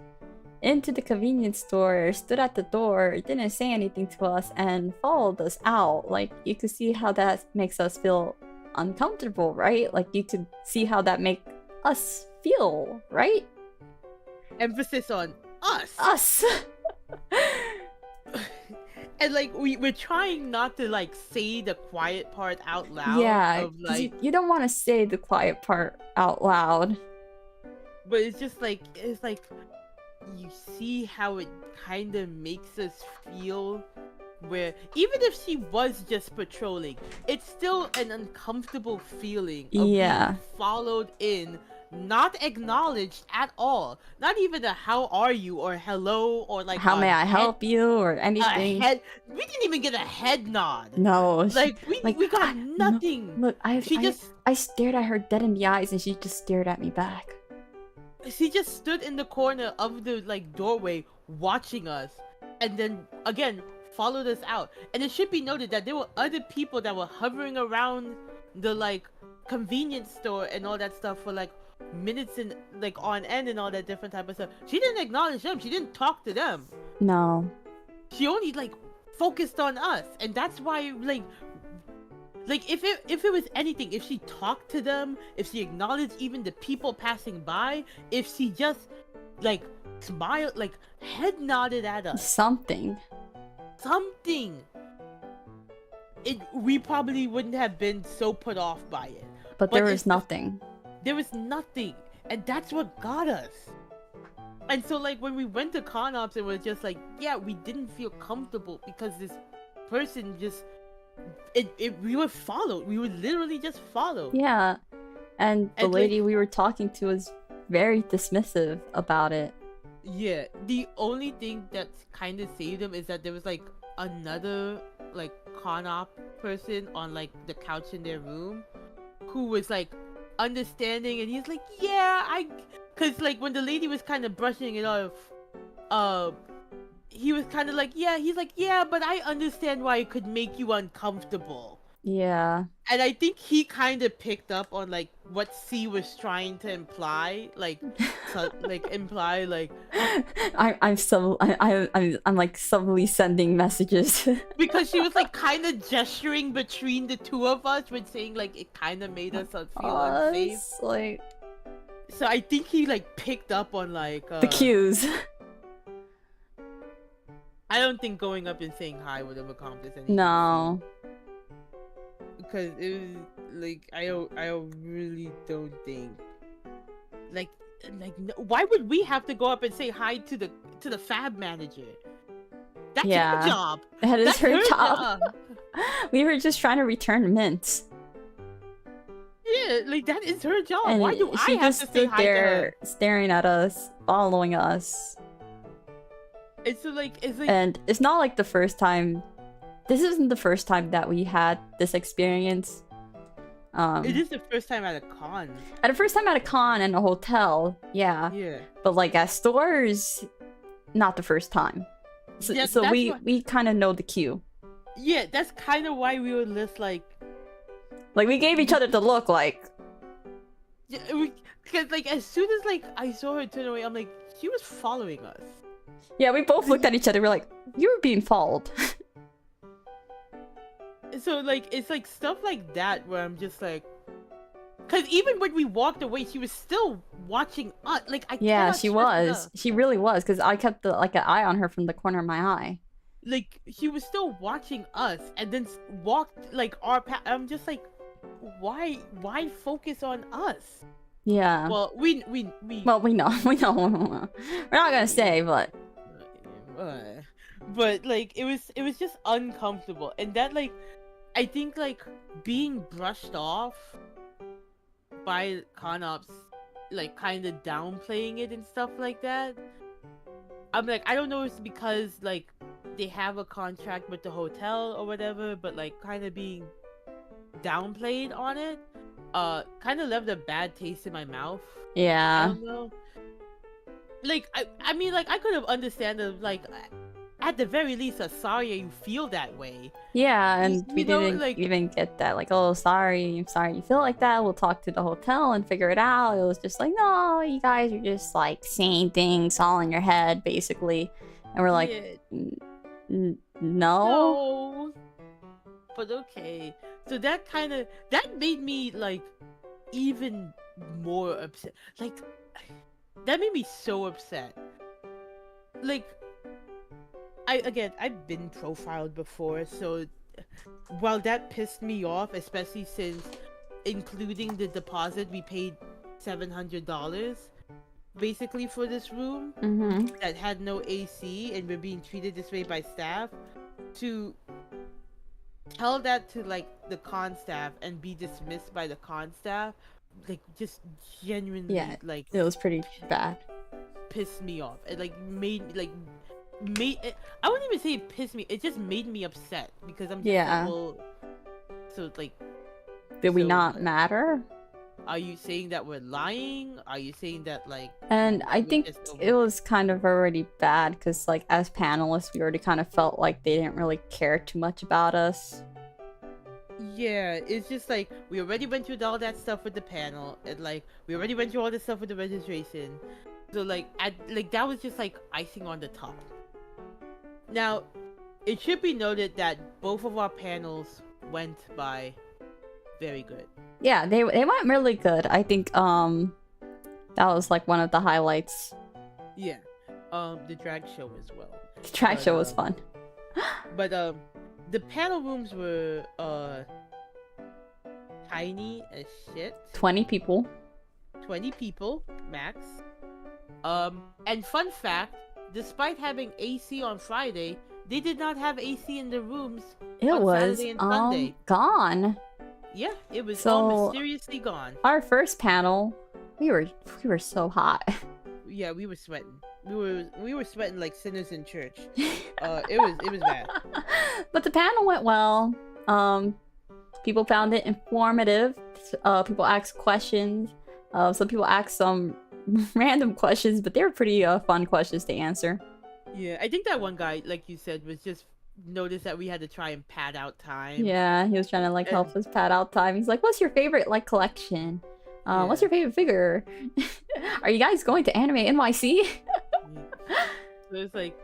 into the convenience store, stood at the door, didn't say anything to us, and followed us out. Like, you could see how that makes us feel uncomfortable, right? Like, you could see how that make us feel, right? emphasis on us. Us. And like we're trying not to like say the quiet part out loud. Yeah, of, 'cause like, you don't want to say the quiet part out loud. but it's just like, it's like you see how it kind of makes us feel, where even if she was just patrolling, it's still an uncomfortable feeling of Yeah. being followed in, not acknowledged at all, not even a how are you or hello or like How a may I head- help you or a anything? head. We didn't even get a head nod. No. Like we got no, nothing. Look, She I stared at her dead in the eyes and she just stared at me back. she just stood in the corner of the like doorway watching us, and then again followed us out. And it should be noted that there were other people that were hovering around the like convenience store and all that stuff for like minutes and like on end and all that different type of stuff. She didn't acknowledge them, she didn't talk to them, No. she only like focused on us. And that's why like if it was anything, if she talked to them, if she acknowledged even the people passing by, if she just like smiled, like head nodded at us, Something. we probably wouldn't have been so put off by it. But But there it's was the- nothing. There was nothing, and that's what got us. And so like when we went to con ops, it was just like, yeah, we didn't feel comfortable because this person just we were followed, we were literally just followed. Yeah. And the And, like- lady we were talking to was very dismissive about it. Yeah, the only thing that kind of saved them is that there was like another like con op person on like the couch in their room who was like understanding, and he's like, yeah, because like when the lady was kind of brushing it off, he was kind of like, yeah, he's like, yeah, but I understand why it could make you uncomfortable. Yeah. And I think he kind of picked up on like what C was trying to imply, like imply like I'm like subtly sending messages. because she was like kind of gesturing between the two of us with saying like it kind of made us feel unsafe. Us, like So I think he like picked up on like the cues. I don't think going up and saying hi would have accomplished anything. No. Because it was like I really don't think like why would we have to go up and say hi to the fab manager? That's Yeah. her job. That is That's her job. We were just trying to return mints. Yeah, like that is her job. And Why do I she have just to say stood hi to her? there staring at us, following us. It's like And it's not like the first time. This isn't the first time that we had this experience. it is the first time at a con. At the first time at a con and a hotel, yeah. Yeah. But like at stores, not the first time. So, Yeah, so that's we kind of know the cue. Yeah, that's kind of why we were just like we gave each other the look, like. Yeah, because like as soon as like I saw her turn away, I'm like, she was following us. Yeah, we both looked at each other. We're like, you were being followed. So like it's like stuff like that where I'm just like, because even when we walked away, she was still watching us. Like I Yeah, cannot she stress was. enough. She really was, because I kept an eye on her from the corner of my eye. Like she was still watching us, and then walked like our path. I'm just like, why focus on us? Yeah. Well, we Well, we know. We're not gonna say, but. But like it was just uncomfortable, and that like I think like being brushed off by con ops, like kind of downplaying it and stuff like that. I'm like, I don't know if it's because like they have a contract with the hotel or whatever, but like kind of being downplayed on it kind of left a bad taste in my mouth. I Yeah. don't know. Like I mean, like I could have understand like at the very least a sorry you feel that way. Yeah, and we You know, didn't like- even get that. Like, oh, sorry, I'm sorry you feel like that. We'll talk to the hotel and figure it out. It was just like, no, you guys are just like saying things all in your head, basically. And we're like, Yeah, no. no. But okay. So that made me like even more upset. Like that made me so upset. Like I've been profiled before, so while that pissed me off, especially since including the deposit we paid $700 basically for this room Mm-hmm. that had no AC and we're being treated this way by staff, to tell that to like the con staff and be dismissed by the con staff, like just genuinely Yeah, like It was pretty bad. pissed me off. It like made it, I wouldn't even say it pissed me, it just made me upset because I'm just Yeah. like, well, so like, Did we So, not like- matter? are you saying that we're lying? Are you saying that like And I we think just don't- it was kind of already bad because, like, as panelists, we already kind of felt like they didn't really care too much about us. Yeah, it's just like we already went through all that stuff with the panel, and like we already went through all this stuff with the registration. So like that was just like icing on the top. Now, it should be noted that both of our panels went by very good. Yeah, they went really good. I think that was like one of the highlights. Yeah. The drag show as well. The track But, show was fun. But the panel rooms were tiny as shit. 20 people. 20 people max. And fun fact, despite having AC on Friday, they did not have AC in the rooms. It On was Saturday and Sunday. gone. Yeah, it was So- all mysteriously gone. Our first panel, we were so hot. Yeah, we were sweating. We were sweating like sinners in church. It was bad. But the panel went well. People found it informative. People asked questions. Some people asked some random questions, but they were pretty fun questions to answer. Yeah, I think that one guy, like you said, was just noticed that we had to try and pad out time. Yeah, he was trying to like help And- us pad out time. He's like, "What's your favorite like collection? What's Yeah. your favorite figure? Are you guys going to Anime NYC?" So it's like,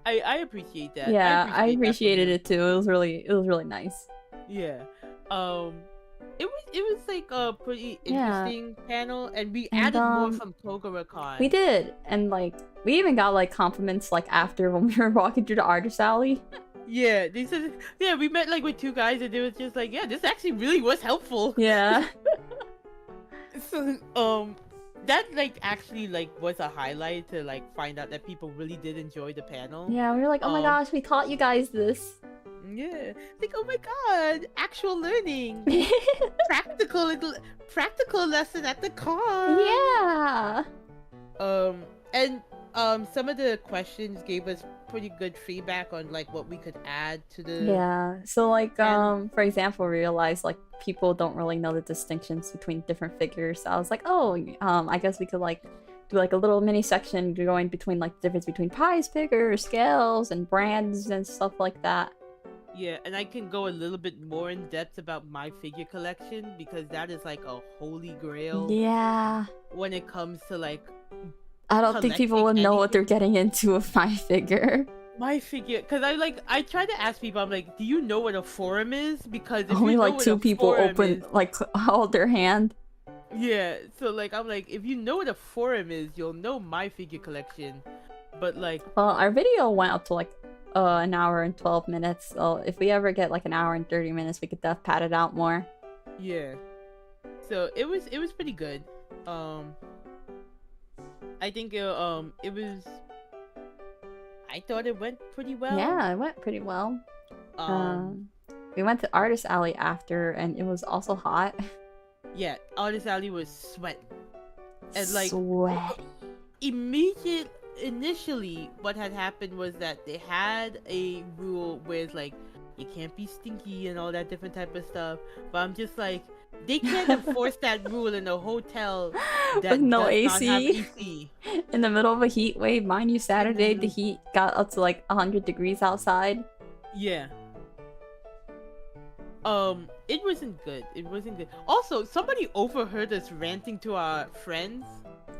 I appreciate that. Yeah, I that from appreciated him. it too. It was really nice. Yeah. It was like a pretty Yeah. interesting panel, and we And, added more from Kogura-con. We did, and like we even got like compliments like after when we were walking through the artist alley. Yeah, they said, yeah, we met like with two guys, and they was just like, yeah, this actually really was helpful. Yeah. So, that like actually like was a highlight to like find out that people really did enjoy the panel. Yeah, we were like, oh my gosh, we taught you guys this. Yeah, like oh my god, actual learning, practical lesson at the con. Yeah. And some of the questions gave us pretty good feedback on like what we could add to the. Yeah. So like for example, we realized like people don't really know the distinctions between different figures. So I was like, oh, I guess we could like do like a little mini section going between like the difference between prize figures, scales, and brands and stuff like that. Yeah, and I can go a little bit more in depth about my figure collection because that is like a holy grail. Yeah. When it comes to like, I don't think people will know what they're getting into with my figure. My figure, because I try to ask people, I'm like, do you know what a forum is? Because if only you know like what 2 a people forum open is, like hold their hand. Yeah, so like I'm like, if you know what a forum is, you'll know my figure collection. But like, well, our video went up to like an hour and 12 minutes. So if we ever get like an hour and 30 minutes, we could pad it out more. Yeah. So it was pretty good. I think it was. I thought it went pretty well. Yeah, it went pretty well. We went to Artist Alley after, and it was also hot. Yeah, Artist Alley was sweating. And like sweaty. Initially, what had happened was that they had a rule where it's like you can't be stinky and all that different type of stuff. But I'm just like, they can't enforce that rule in a hotel that with no does AC. not have AC. In the middle of a heat wave. Mind you, Saturday the heat got up to like 100 degrees outside. Yeah. It wasn't good. It wasn't good. Also, somebody overheard us ranting to our friends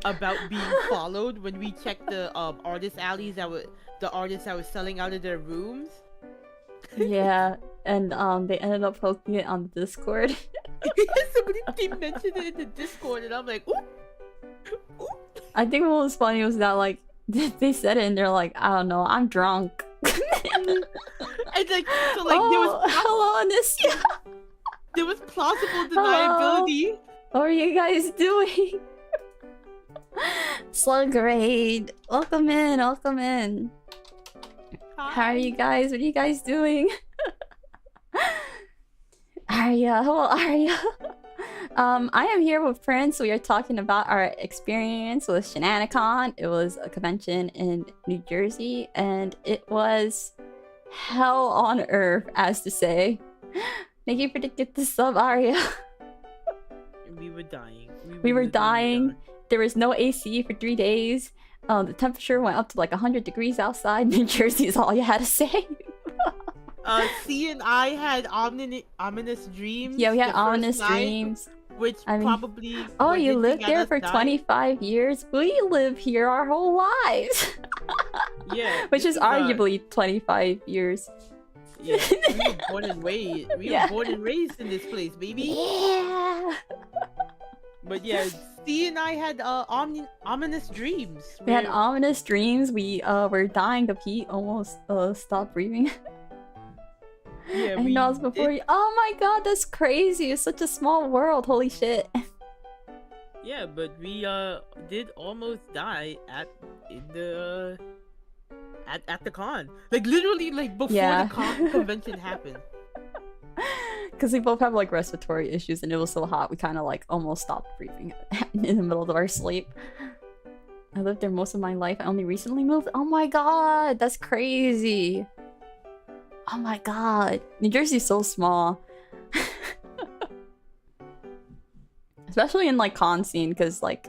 about being followed when we checked the artist alleys the artists that were selling out of their rooms. Yeah, and they ended up posting it on the Discord. Somebody mentioned it in the Discord, and I'm like, oop, oop. I think what was funny was that like they said it and they're like, I don't know, I'm drunk. And like, so like there was hello, Anicia. There was plausible deniability. What are you guys doing? Sluggrade, welcome in, welcome in. Hi. How are you guys? What are you guys doing? Arya, hello Arya. I am here with Prince. We are talking about our experience with Shenanicon. It was a convention in New Jersey, and it was hell on earth, as to say. Thank you for the gift to sub, Arya. We were dying. We were dying. There was no AC for 3 days. The temperature went up to like 100 degrees outside. New Jersey is all you had to say. C and I had ominous dreams. Yeah, we had ominous dreams. Which probably... Oh, you lived there for 25 years? We live here our whole lives. Yeah. Which is arguably 25 years. Yeah, we were born and raised. We were born and raised in this place, baby. Yeah. But yeah, C and I had ominous dreams. We had ominous dreams. We were dying of heat, almost stopped breathing. Yeah, and that was before you. Oh my god, that's crazy! It's such a small world. Holy shit. Yeah, but we did almost die at the con. Like literally, like before the convention happened. Because we both have like respiratory issues, and it was so hot we kind of like almost stopped breathing in the middle of our sleep. I lived there most of my life. I only recently moved. Oh my god, that's crazy. Oh my god. New Jersey's so small. Especially in like con scene, because like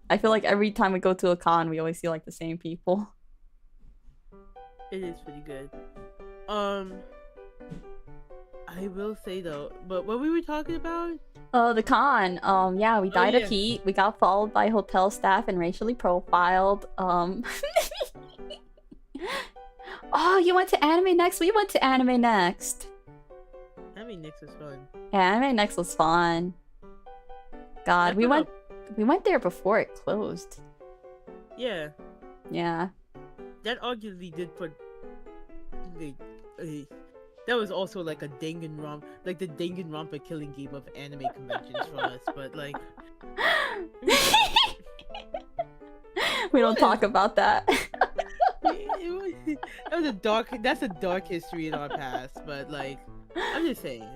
I feel like every time we go to a con we always see like the same people. It is pretty good. I will say though, but what we were talking about? The con. Yeah, we died of heat. We got followed by hotel staff and racially profiled. Oh, you went to Anime Next? We went to Anime Next. Anime Next was fun. Yeah, Anime Next was fun. God, we went there before it closed. Yeah. Yeah. That arguably did put like that was also like a Danganronpa, like the Danganronpa killing game of anime conventions for us, but like We don't talk about that. That's a dark history in our past, but like, I'm just saying.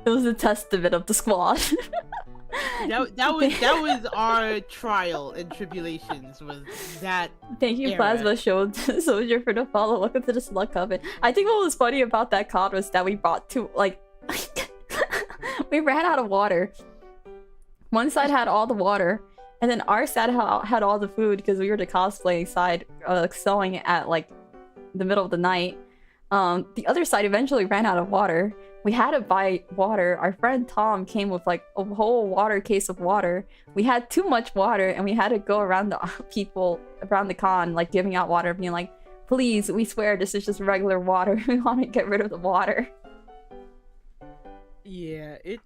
It was a testament of the squad. That was our trial and tribulations, was that. Thank you, era. Plasma Showed Soldier, for the follow. Welcome to the slug coven. I think what was funny about that con was that we brought two, like, we ran out of water. One side had all the water, and then our side had all the food because we were the cosplaying side, selling it at like the middle of the night. The other side eventually ran out of water. We had to buy water. Our friend Tom came with like a whole water case of water. We had too much water, and we had to go around the people around the con, like giving out water, being like, "Please, we swear this is just regular water. We want to get rid of the water." Yeah, it's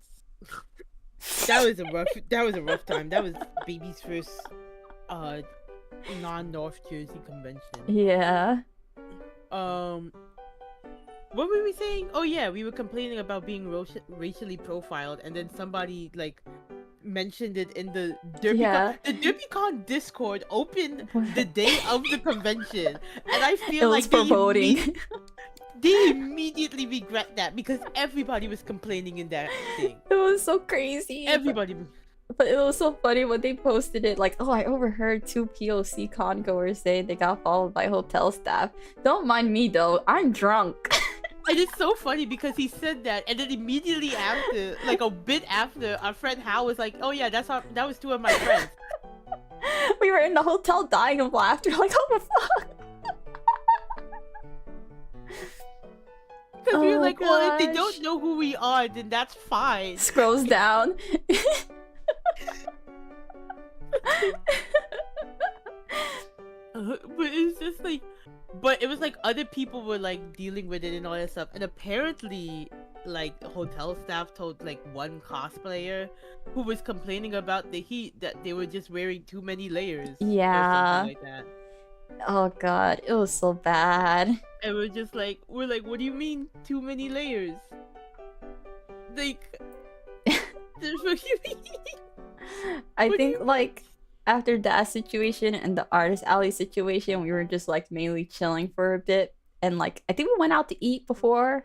that was a rough time. That was baby's first non-North Jersey convention. Yeah. What were we saying? Oh yeah, we were complaining about being racially profiled, and then somebody like mentioned it in the DerpyCon. Yeah. The DerpyCon Discord opened the day of the convention, and I feel It like was foreboding. they immediately regret that because everybody was complaining in that thing. It was so crazy. Everybody. But it was so funny when they posted it, like, "Oh, I overheard 2 POC con goers say they got followed by hotel staff. Don't mind me though, I'm drunk." And it's so funny because he said that, and then immediately after, like a bit after, our friend Hal was like, "Oh yeah, that was 2 of my friends." We were in the hotel dying of laughter, like, "Oh the fuck." Because we were Oh, like, well, if they gosh. don't know who we are, then that's fine. Scrolls down. But it's just like, but it was like other people were like dealing with it and all that stuff, and apparently, like hotel staff told like one cosplayer who was complaining about the heat that they were just wearing too many layers. Yeah. Or something like that. Oh god, it was so bad. And we're like, what do you mean too many layers? Like, what do you mean? I What do think you like after that situation and the artist alley situation, we were just like mainly chilling for a bit, and like I think we went out to eat before.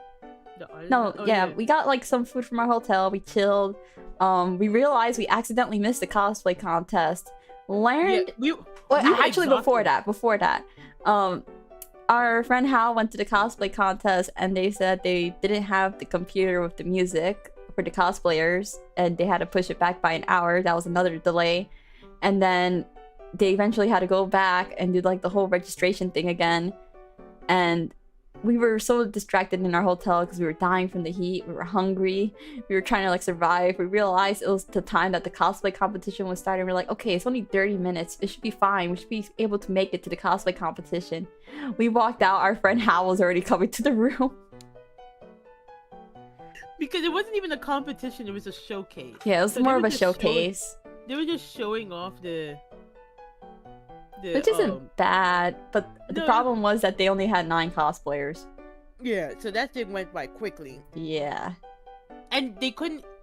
No, Oh, yeah, we got like some food from our hotel. We chilled. We realized we accidentally missed the cosplay contest. Learned. we Well, were actually, exhausted. before that, our friend Hal went to the cosplay contest, and they said they didn't have the computer with the music for the cosplayers, and they had to push it back by an hour. That was another delay, and then they eventually had to go back and do like the whole registration thing again, and we were so distracted in our hotel because we were dying from the heat. We were hungry. We were trying to like survive. We realized it was the time that the cosplay competition was starting. We're like, okay, it's only 30 minutes. It should be fine. We should be able to make it to the cosplay competition. We walked out. Our friend Hal was already coming to the room. Because it wasn't even a competition, it was a showcase. Yeah, it was So more they of were a just showcase. They were just showing off the Which isn't bad, but the no, problem was that they only had 9 cosplayers. yeah, so that thing went by quickly. Yeah. And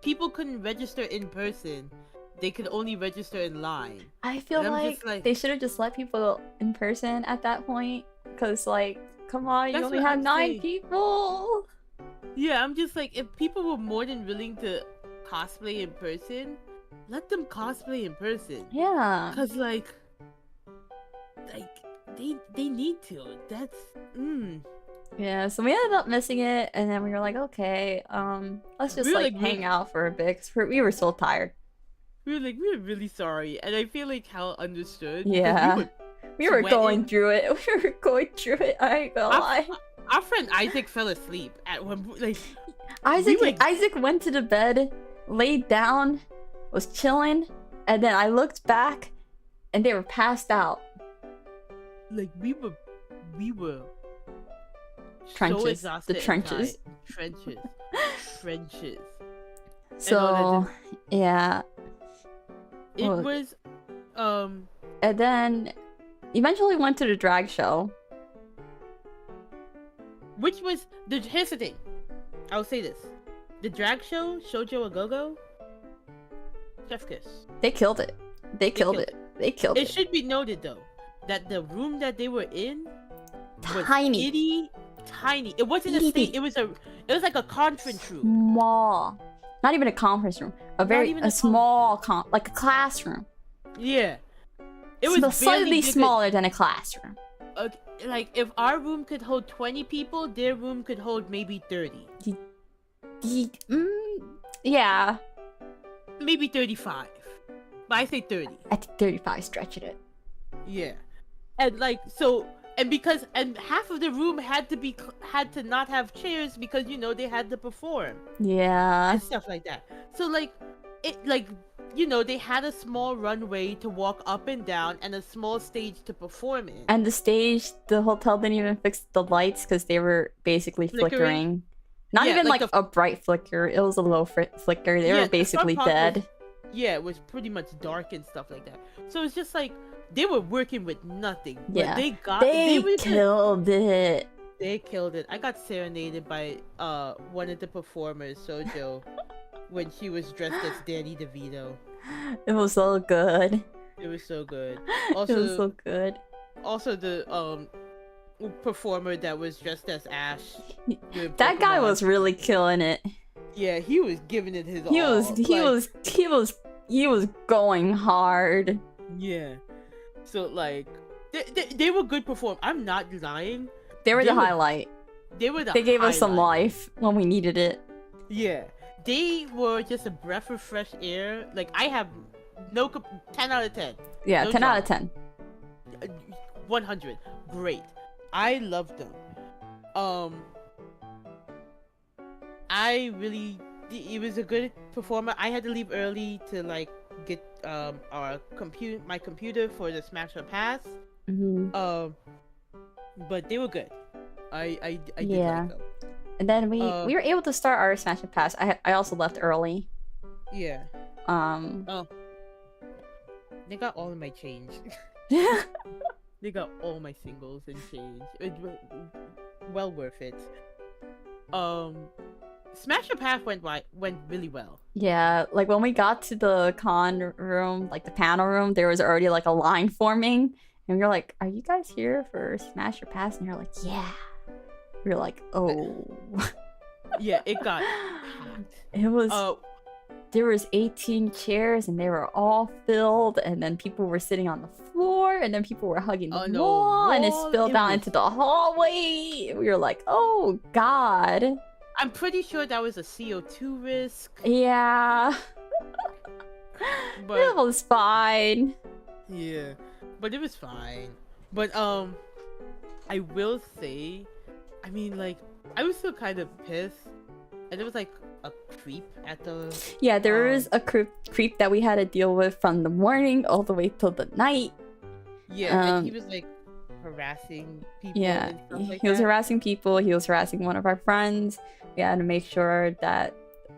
people couldn't register in person. They could only register in line. I feel And I'm like, just like- they should have just let people in person at that point. Because, like, come on, you That's only what had I'm 9 saying. people. Yeah, I'm just like, if people were more than willing to cosplay in person, let them cosplay in person. Yeah. Cause like they need to. That's Yeah, so we ended up missing it, and then we were like, okay, let's just We were, like like, hang out for a bit, because we were so tired. we were really sorry, and I feel like Hal understood. because Yeah. We were going sweating. through it. We were going through it. I ain't gonna lie. Our friend Isaac fell asleep at one like Isaac were- Isaac went to the bed, laid down, was chilling, and then I looked back, and they were passed out. we were so Trenches. exhausted The and trenches. tired. trenches. So yeah, It Well- was and then eventually went to the drag show. which was here's the thing. I'll say this. The drag show, Shoujo A Go-Go, chef's kiss. They killed it. They killed it. They killed It it. should be noted though that the room that they were in was Tiny. itty tiny. It wasn't a Itty state. bitty. It was like a conference room. Small. Not even a conference room. even A a small like a classroom. Yeah. It was Slightly barely bigger. smaller than a classroom. Like if our room could hold 20 people, their room could hold maybe 30. Yeah. Maybe 35. But I say 30. I think 35 stretching it. Yeah. And like so and half of the room had to not have chairs because they had to perform Yeah. and stuff like that. So like they had a small runway to walk up and down and a small stage to perform in. And the stage, the hotel didn't even fix the lights because they were basically flickering. Not Yeah, even like like a bright flicker. It was a low flicker. They were the front basically part was- dead. Yeah, it was pretty much dark and stuff like that. So it's just like they were working with nothing. Yeah. But They were killed it. They killed it. I got serenaded by one of the performers, Sojo, when she was dressed as Danny DeVito. It was so good. It was so good. It was Also, so good. also the performer that was dressed as Ash. doing That guy Pokemon. was really killing it. Yeah, he was giving it his all. He was going hard. Yeah. So like, they were good performers. I'm not lying. They were They the were- highlight. They Gave us some highlight. life when we needed it. Yeah, they were just a breath of fresh air. Like I have 10 out of 10. Yeah, No 10 out of drama. 10. 100. Great. I loved them. It was a good performer. I had to leave early to like get my computer for the Smash or Pass. Mm-hmm. But they were good. I did Yeah. like them. And then we were able to start our Smash and Pass. I also left early. Yeah. They got all of my change. They got all my singles and change. Well worth it. Smash or Path went really well. Yeah, like when we got to the con room, like the panel room, there was already like a line forming, and we were like, "Are you guys here for Smash or Pass?" And you're like, "Yeah." We were like, "Oh." Yeah, it got packed. It was. There was 18 chairs, and they were all filled, and then people were sitting on the floor, and then people were hugging the wall, and it spilled out into the hallway. We were like, "Oh God." I'm pretty sure that was a CO2 risk. Yeah. But it was fine. yeah, but it was fine. But I will say, I mean, like, I was still kind of pissed, and there was like a creep at the. Yeah, there was a creep that we had to deal with from the morning all the way till the night. Yeah, and he was like harassing people. Yeah, and stuff like he was that. harassing people. He was harassing one of our friends. We had to make sure that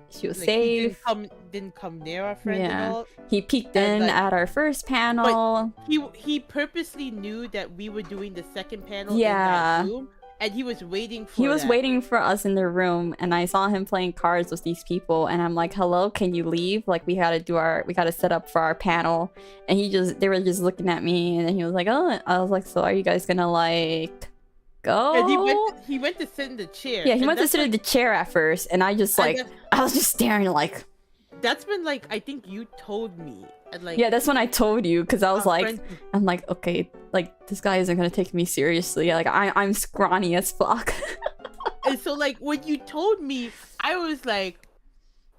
she was Like, safe. He didn't come near our friend Yeah. at all. He peeked And, in like- at our first panel. He purposely knew that we were doing the second panel Yeah. in that room, and he was waiting for He was that. waiting for us in the room, and I saw him playing cards with these people, and I'm like, "Hello, can you leave? Like, we gotta set up for our panel." And they were just looking at me, and then he was like, "Oh," I was like, "So are you guys gonna like go?" And he went to sit in the chair. Yeah, he and went to that's sit in the chair at first, and I just like, and I was just staring like. that's when like I think you told me, and like Yeah, that's when I told you, because I was our like, friend- I'm like, okay, like this guy isn't gonna take me seriously. Like I'm scrawny as fuck. and so like when you told me, I was like,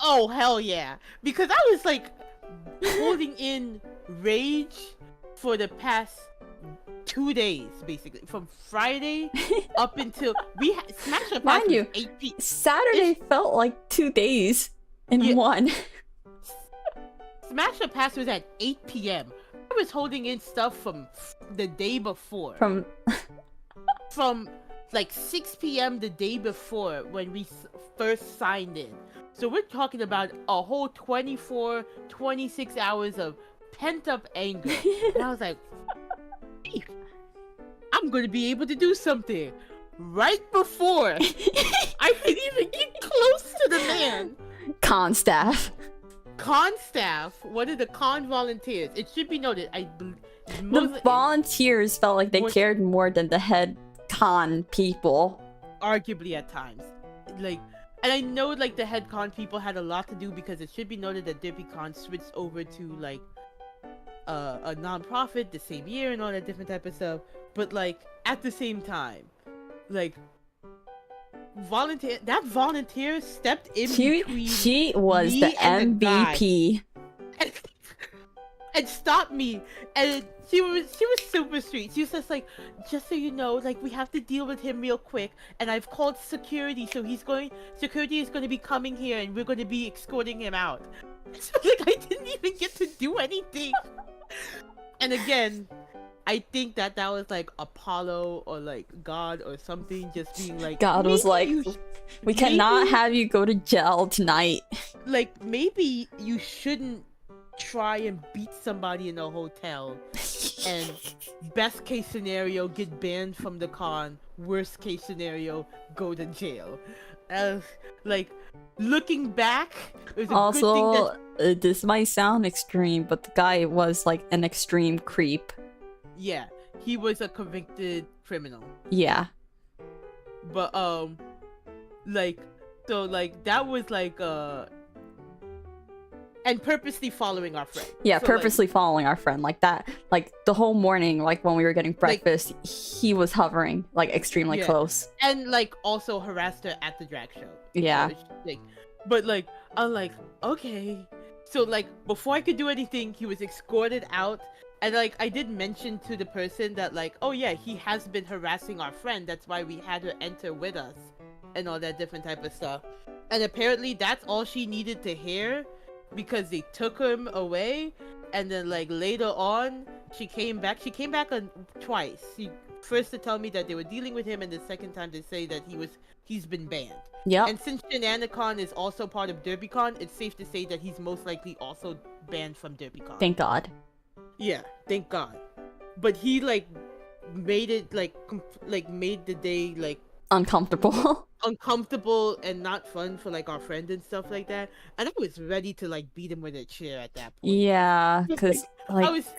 oh hell yeah, because I was like holding in rage for the past 2 days, basically from Friday up until we Smash Up Mind you, 8 p. Saturday felt like 2 days in Yeah. one. Smash Up Pass was at 8 p.m. I was holding in stuff from the day before. From like 6 p.m. the day before when we first signed in. So we're talking about a whole 24, 26 hours of pent up anger. And I was like, hey, I'm going to be able to do something right before I can even get close to the man. Con staff. Con staff, one of the con volunteers. It should be noted, The volunteers felt like they cared more than the head con people. Arguably at times. Like, and I know like the head con people had a lot to do because it should be noted that DerpyCon switched over to like a non-profit the same year and all that different type of stuff. But like at the same time, like volunteer stepped in between. She was the MVP. And stopped me, and she was super sweet. She was just like, just so you know, like we have to deal with him real quick, and I've called security, so security is going to be coming here, and we're going to be escorting him out. So like I didn't even get to do anything. And again, I think that was like Apollo or like God or something just being like, God was like, we cannot have you go to jail tonight. Like maybe you shouldn't try and beat somebody in a hotel, and best case scenario get banned from the con, worst case scenario go to jail. Like looking back, it was a also good thing this might sound extreme, but the guy was like an extreme creep. Yeah, he was a convicted criminal. Yeah, but like so like that was like and purposely following our friend. Yeah, so, purposely following our friend like that. Like the whole morning, like when we were getting breakfast, like, he was hovering like extremely close. And like also harassed her at the drag show. Yeah. So, like, but like I'm like, okay. So like before I could do anything, he was escorted out. And like I did mention to the person that like, oh yeah, he has been harassing our friend. That's why we had her enter with us and all that different type of stuff. And apparently that's all she needed to hear, because they took him away. And then like later on she came back twice. First to tell me that they were dealing with him, and the second time to say that he's been banned. Yeah. And since Shenanicon is also part of DerpyCon, it's safe to say that he's most likely also banned from DerpyCon. Thank God. Yeah, thank God. But he like made it like made the day like uncomfortable and not fun for like our friend and stuff like that. And I was ready to like beat him with a chair at that point. Yeah, because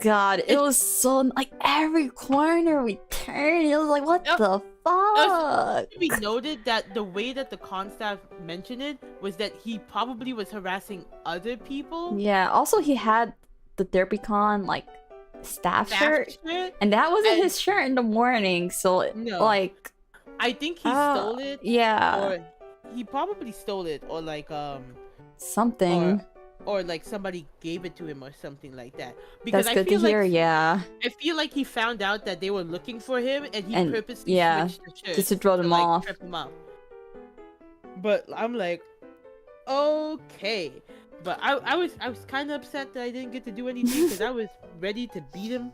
God, it was so like every corner we turned, it was like, what the fuck? We noted that the way that the con staff mentioned it was that he probably was harassing other people. Yeah, also he had the DerpyCon like staff shirt, and that wasn't his shirt in the morning, so no. like I think he stole it. Yeah. Or he probably stole it, or like something. Or like somebody gave it to him or something like that. Because that's good to hear, yeah. I feel like he found out that they were looking for him, and he purposely switched the shirt just to throw them off. Trip him up. But I'm like, okay. But I was kind of upset that I didn't get to do anything, because I was ready to beat him,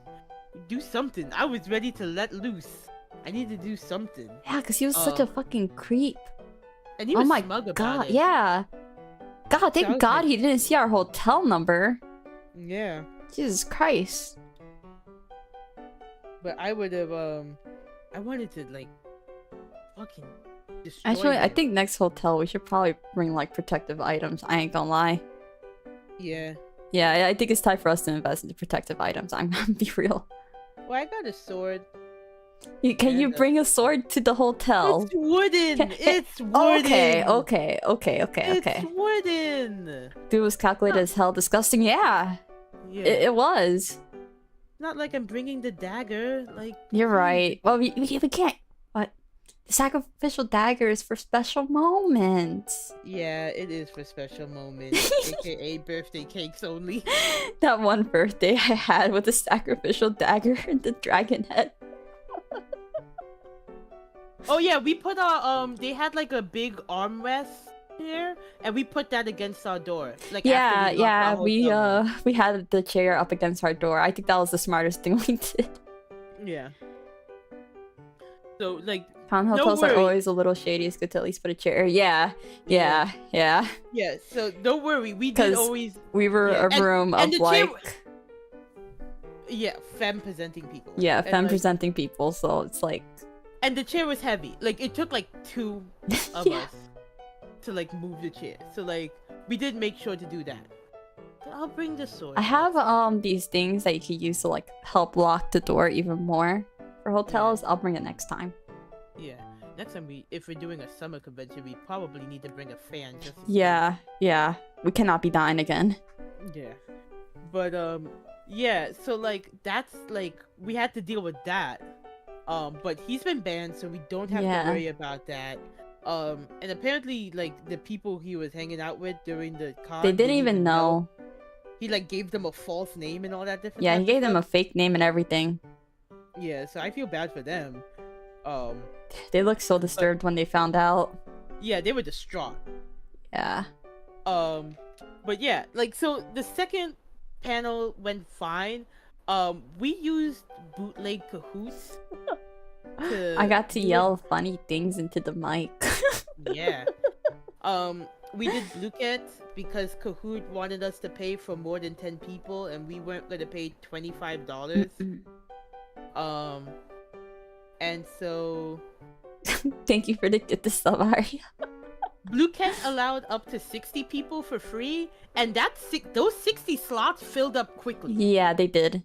do something. I was ready to let loose. I need to do something. Yeah, because he was such a fucking creep. And he was smug about it. Yeah. God, thank God he didn't see our hotel number. Yeah. Jesus Christ. But I would have, I wanted to, like, fucking destroy Actually, him. I think next hotel we should probably bring, like, protective items. I ain't gonna lie. Yeah. Yeah, I think it's time for us to invest into protective items. I'm gonna be real. Well, I got a sword. Can you bring a sword to the hotel? It's wooden! It's wooden! Okay. It's wooden! Dude was calculated as hell. Disgusting. Yeah. It was. Not like I'm bringing the dagger. Like, you're right. Well, we can't. What? The sacrificial dagger is for special moments. Yeah, it is for special moments. AKA birthday cakes only. That one birthday I had with the sacrificial dagger and the dragon head. Oh yeah, we put our they had like a big armrest here, and we put that against our door. Like we had the chair up against our door. I think that was the smartest thing we did. Yeah. So like con hotels are always a little shady. It's good to at least put a chair. Yeah. So don't worry, we did always. We were a room of like. Yeah, femme presenting people. Yeah, femme presenting people. So it's like. And the chair was heavy. Like, it took, like, 2 of us to, like, move the chair. So, like, we did make sure to do that. I'll bring the sword. I have these things that you can use to like help lock the door even more for hotels. I'll bring it next time. Yeah. Next time if we're doing a summer convention, we probably need to bring a fan just in Yeah, yeah. We cannot be dying again. case. Yeah. But yeah, so like that's like we had to deal with that. But he's been banned, so we don't have to worry about that. And apparently like the people he was hanging out with during the con, They didn't even know. He like gave them a false name and all that different. Yeah, he gave them a fake name and everything. Yeah, so I feel bad for them. They looked so disturbed when they found out. Yeah, they were distraught. Yeah. But yeah, like so the second panel went fine. We used bootleg Kahoots. I got to yell funny things into the mic. Yeah. We did Blue Cat because Kahoot wanted us to pay for more than 10 people and we weren't gonna pay $25. And so Thank you for the gift of sub, Arya. Blue Cat allowed up to 60 people for free, and those 60 slots filled up quickly. Yeah, they did.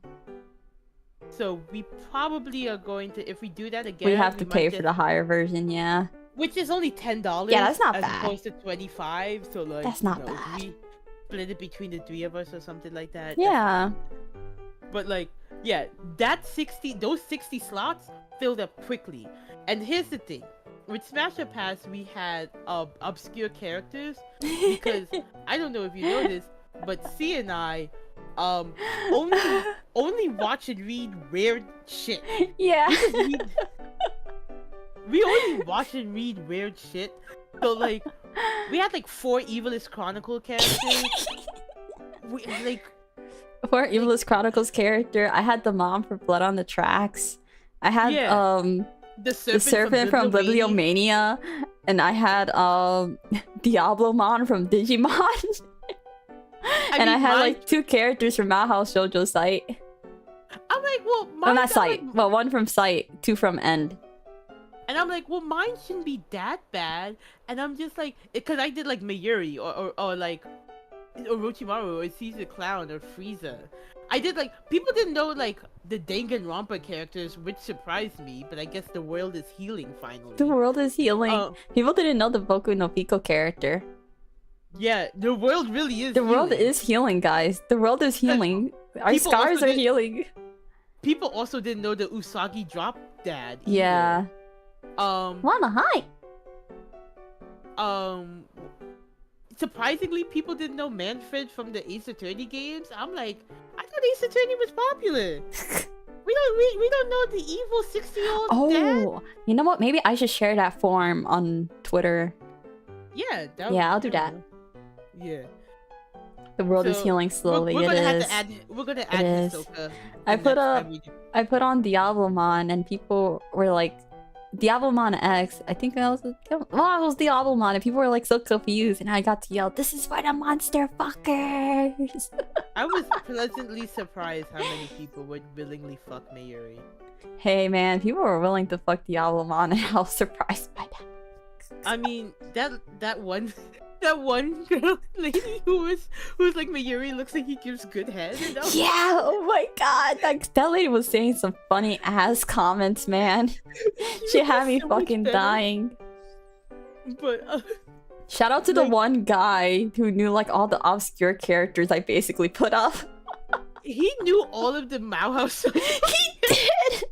So we probably are going to, if we do that again, We have to pay for the higher version, yeah. which is only $10. Yeah, that's not as bad. opposed to 25. So like, That's not you know, bad. we split it between the three of us or something like that. Yeah. But like, yeah, those 60 slots filled up quickly. And here's the thing. With Smash or Pass, we had obscure characters because I don't know if you know this, but C and I only watch and read weird shit. Yeah. We only watch and read weird shit. So like, we had like 4 Evilist Chronicle characters. For Evilist Chronicles character, I had the mom for Blood on the Tracks. I had the serpent from Bibliomania, and I had Diablomon from Digimon. And I had like 2 characters from Madhouse Shoujo Site. I'm like, well, Oh, not Site. Well, 1 from Site, 2 from End. And I'm like, well, mine shouldn't be that bad. And I'm just like, because I did like Mayuri or like Orochimaru or Caesar Clown or Frieza. I did like, people didn't know like the Danganronpa characters, which surprised me, but I guess the world is healing finally. The world is healing. People didn't know the Boku no Pico character. Yeah, the world really is The world is healing, guys. The world is healing. Our scars are healing. People also didn't know the Usagi drop dad either. Yeah. Wanna hi. Surprisingly, people didn't know Manfred from the Ace Attorney games. I'm like, I thought Ace Attorney was popular. we don't know the evil 60-year-old dad. You know what? Maybe I should share that form on Twitter. Yeah. I'll do that. Yeah. The world is healing slowly. We're gonna add Hisoka. I put on Diablomon, and people were like, Diablomon X. I think I was Diablomon, and people were like so confused, and I got to yell, "This is for the monster fuckers!" I was pleasantly surprised how many people would willingly fuck Mayuri. Hey man, people were willing to fuck Diablomon, and I was surprised by that. I mean, that one girl lady who was like, Mayuri looks like he gives good head. Yeah, oh my god, that lady was saying some funny ass comments, man. She had me so fucking dying. But shout out to the one guy who knew like all the obscure characters I basically put up. He knew all of the Mauhaus. He did.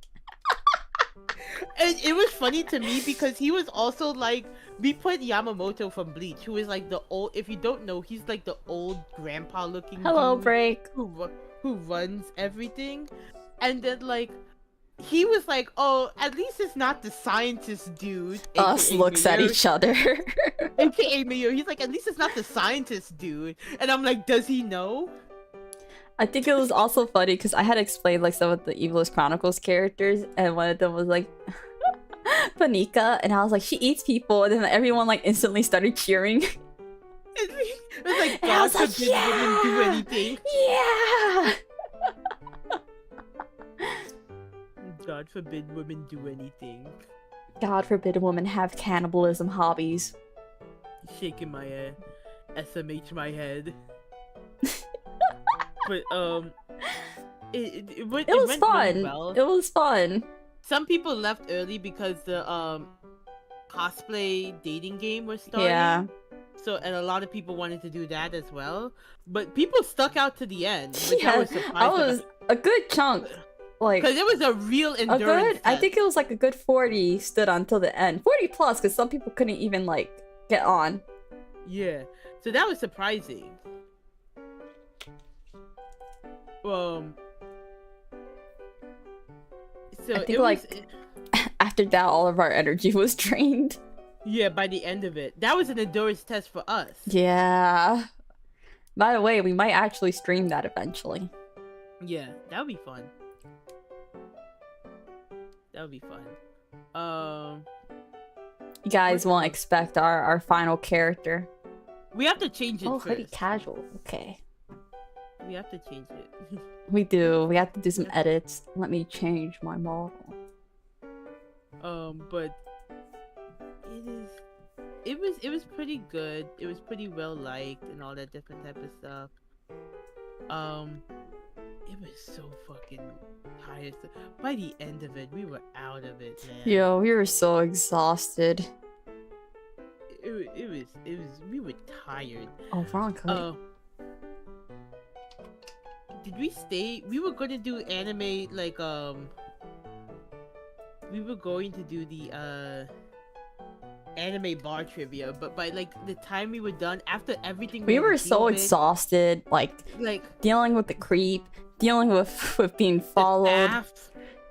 And it was funny to me because he was also like, we put Yamamoto from Bleach, who is like the old, if you don't know, he's like the old grandpa looking dude Break. Who runs everything. And then like, he was like, oh, at least it's not the scientist dude. Us looks at each other. AKA Mayo. He's like, at least it's not the scientist dude. And I'm like, does he know? I think it was also funny because I had explained like some of the Evilist Chronicles characters, and one of them was like Panika, and I was like, she eats people, and then everyone like instantly started cheering. It was like, God forbid women do anything. Yeah. God forbid women do anything. God forbid women have cannibalism hobbies. Shaking my SMH my head. But it was went really fun. well. It was fun. Some people left early because the cosplay dating game was starting. Yeah. So, and a lot of people wanted to do that as well. But people stuck out to the end, which Yeah, I was surprised I was about. a good chunk. Like, Because it was a real endurance I test. think it was like a good 40 stood until the end. 40 plus, because some people couldn't even like get on. Yeah. So that was surprising. So I think it like was, after that, all of our energy was drained. yeah, by the end of it. That was an endurance test for us. Yeah. By the way, we might actually stream that eventually. Yeah, that would be fun. That would be fun. You guys won't expect our final character. We have to change it Oh, first. pretty casual. Okay. We have to change it. We do. We have to do some edits. Let me change my model. But it was pretty good. It was pretty well liked and all that different type of stuff. It was so fucking tired. By the end of it, we were out of it, man. Yo, we were so exhausted. It was we were tired. Oh, wrong color. Did we stay? We were gonna do anime like we were going to do the anime bar trivia, but by like the time we were done, after everything we had were to so deal with, exhausted, like dealing with the creep, dealing with being followed,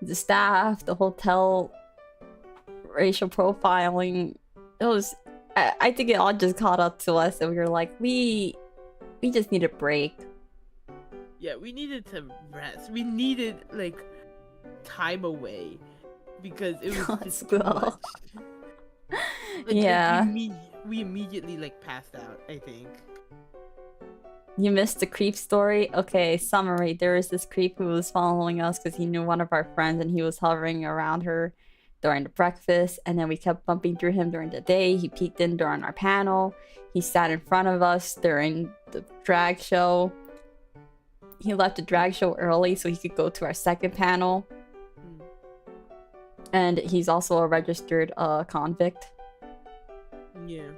the staff, the hotel, racial profiling. It was, I think it all just caught up to us, and we were like, we just need a break. Yeah, we needed to rest. We needed like time away because it was just too much. Yeah. We immediately like passed out, I think. You missed the creep story? Okay, summary. There was this creep who was following us because he knew one of our friends and he was hovering around her during the breakfast, and then we kept bumping through him during the day. He peeked in during our panel. He sat in front of us during the drag show. He left the drag show early so he could go to our second panel. And he's also a registered convict. Yeah.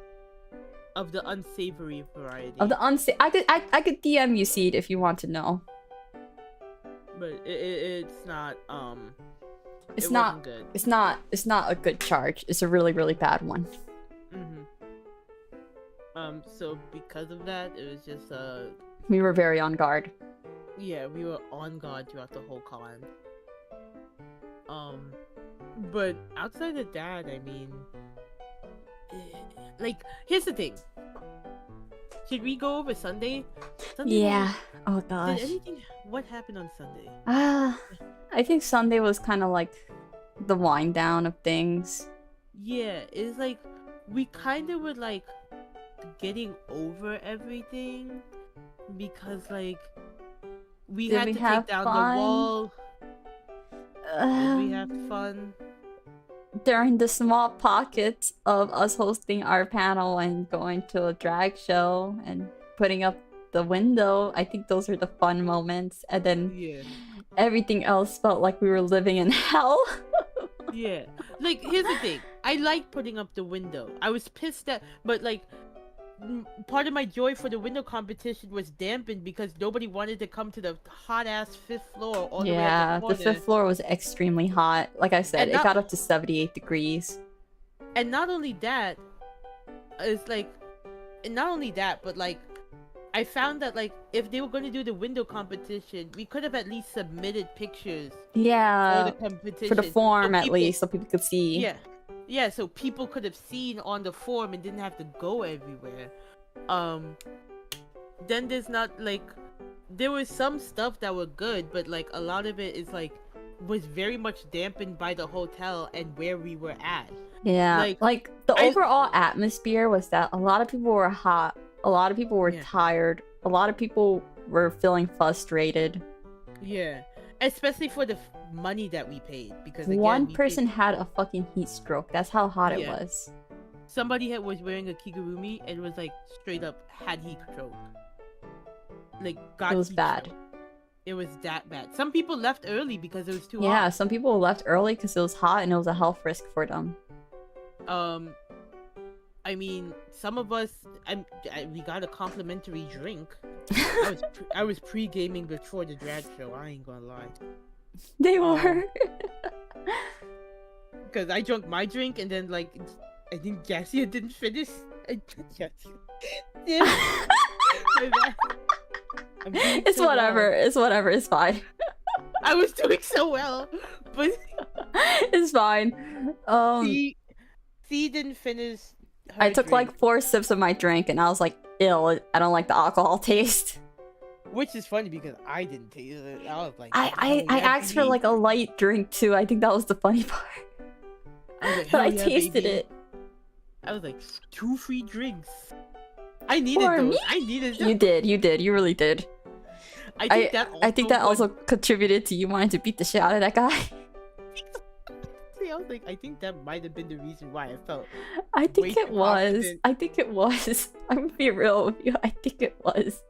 Of the unsavory variety. Of the I could DM you, Seed, if you want to know. But it's not it's it not wasn't good. It's not a good charge. It's a really, really bad one. So because of that, it was just we were very on guard. Yeah, we were on guard throughout the whole con. But outside of that, I mean, like, here's the thing. Should we go over Sunday? Yeah. Oh gosh. What happened on Sunday? I think Sunday was kind of like the wind down of things. Yeah, it's like we kind of were like getting over everything because like we had to take down the wall. Did we have fun? During the small pockets of us hosting our panel and going to a drag show and putting up the window, I think those are the fun moments. And then everything else felt like we were living in hell. Yeah. Like, here's the thing. I like putting up the window. I was pissed at, but like, part of my joy for the window competition was dampened because nobody wanted to come to the hot ass 5th floor all the way at the corner. The 5th floor was extremely hot. Like I said, it got up to 78 degrees. And not only that, it's like, but like, I found that like if they were going to do the window competition, we could have at least submitted pictures. Yeah. For the competition. For the form at least, so people could see. Yeah. Yeah, so people could have seen on the form and didn't have to go everywhere. Then there's not like, there was some stuff that were good, but like a lot of it is like was very much dampened by the hotel and where we were at. Yeah, like the overall atmosphere was that a lot of people were hot, a lot of people were tired, a lot of people were feeling frustrated. Yeah, especially for the money that we paid, because again, one person had a fucking heat stroke. That's how hot it was. Somebody was wearing a kigurumi and was like straight up had heat stroke. got It was to be bad. chill. It was that bad. Some people left early because it was too Yeah, hot. some people left early because it was hot and it was a health risk for them. I mean, some of us, we got a complimentary drink. I was pre-gaming before the drag show. I ain't gonna lie. They were. Because I drank my drink and then I think Jassia didn't finish. It's whatever. It's whatever. It's fine. I was doing so well, but it's fine. C didn't finish. I took like 4 sips of my drink and I was like, ew, I don't like the alcohol taste. Which is funny because I didn't taste it. I was like, I asked for like a light drink too. I think that was the funny part. But I tasted it. I was like, 2 free drinks. I needed those. I needed them. You did. You really did. I think that also contributed to you wanting to beat the shit out of that guy. I was like, I think that might have been the reason why I felt. I think it was. I think it was. I'm gonna be real with you. I think it was.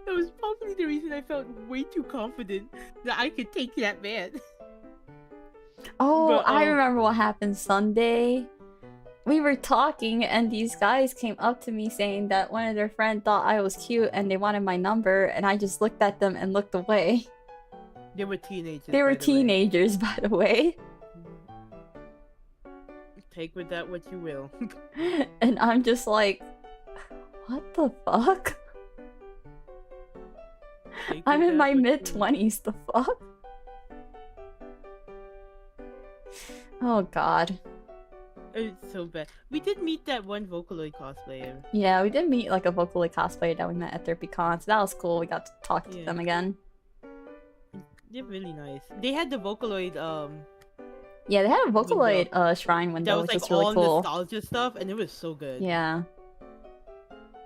That was probably the reason I felt way too confident that I could take that man. Oh, but, I remember what happened Sunday. We were talking and these guys came up to me saying that one of their friends thought I was cute and they wanted my number, and I just looked at them and looked away. They were teenagers. They were teenagers, by the way. Take with that what you will. And I'm just like, what the fuck? I'm in my mid-20s, the fuck? Oh god. It's so bad. We did meet that one Vocaloid cosplayer. Yeah, we did meet like a Vocaloid cosplayer that we met at TherapyCon, so that was cool. We got to talk to them again. They're really nice. They had the Vocaloid yeah, they had a Vocaloid shrine window, which was really cool. That was like all nostalgia stuff, and it was so good. Yeah.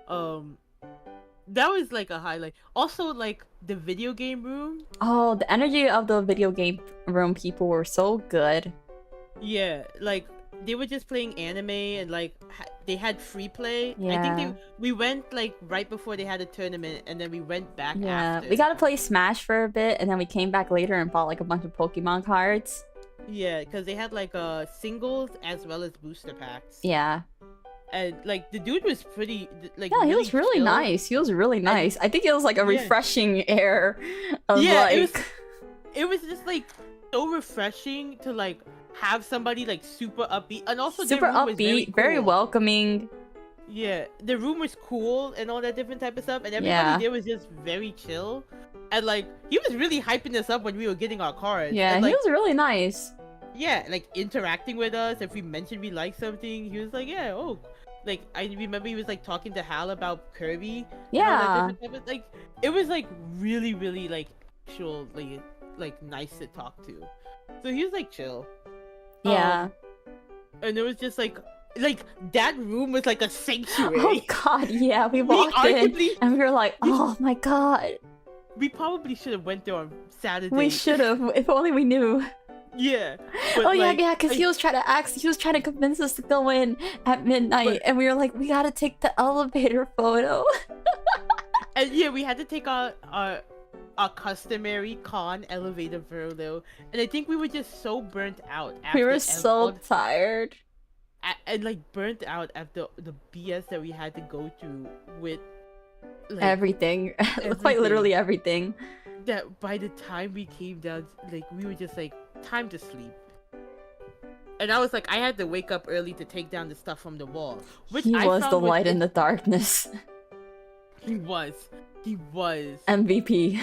That was like a highlight. Also, like the video game room. Oh, the energy of the video game room people were so good. Yeah, like they were just playing anime and like they had free play. Yeah. I think we went like right before they had a tournament, and then we went back. Yeah, after. We got to play Smash for a bit, and then we came back later and bought like a bunch of Pokemon cards. Yeah, because they had like singles as well as booster packs. Yeah. And like the dude was pretty like. Yeah, he was really chill. nice. He was really nice. I think it was like a refreshing air of like. It was just like so refreshing to like have somebody like super upbeat, and also super upbeat, very welcoming. Yeah, the room was cool and all that different type of stuff, and everybody there was just very chill. And like he was really hyping us up when we were getting our cards. Yeah, and, he was really nice. Yeah, like interacting with us. If we mentioned we liked something, he was like, "Yeah, oh." Like I remember he was like talking to Hal about Kirby. Yeah. Like it was like really, really like actually like nice to talk to. So he was like chill. Yeah. And it was just like that room was like a sanctuary. Oh god, yeah. We walked in and we were like, oh my god. We probably should have went there on Saturday. We should have, if only we knew. Yeah. Oh yeah, because he was trying to convince us to go in at midnight, and we were like, we gotta take the elevator photo. And yeah, we had to take our customary con elevator photo, and I think we were just so burnt out. We were so tired. And like burnt out after the BS that we had to go through with like, everything. Quite literally everything. That by the time we came down, like we were just like, time to sleep. And I was like, I had to wake up early to take down the stuff from the wall. Which he was the light in the darkness. He was MVP.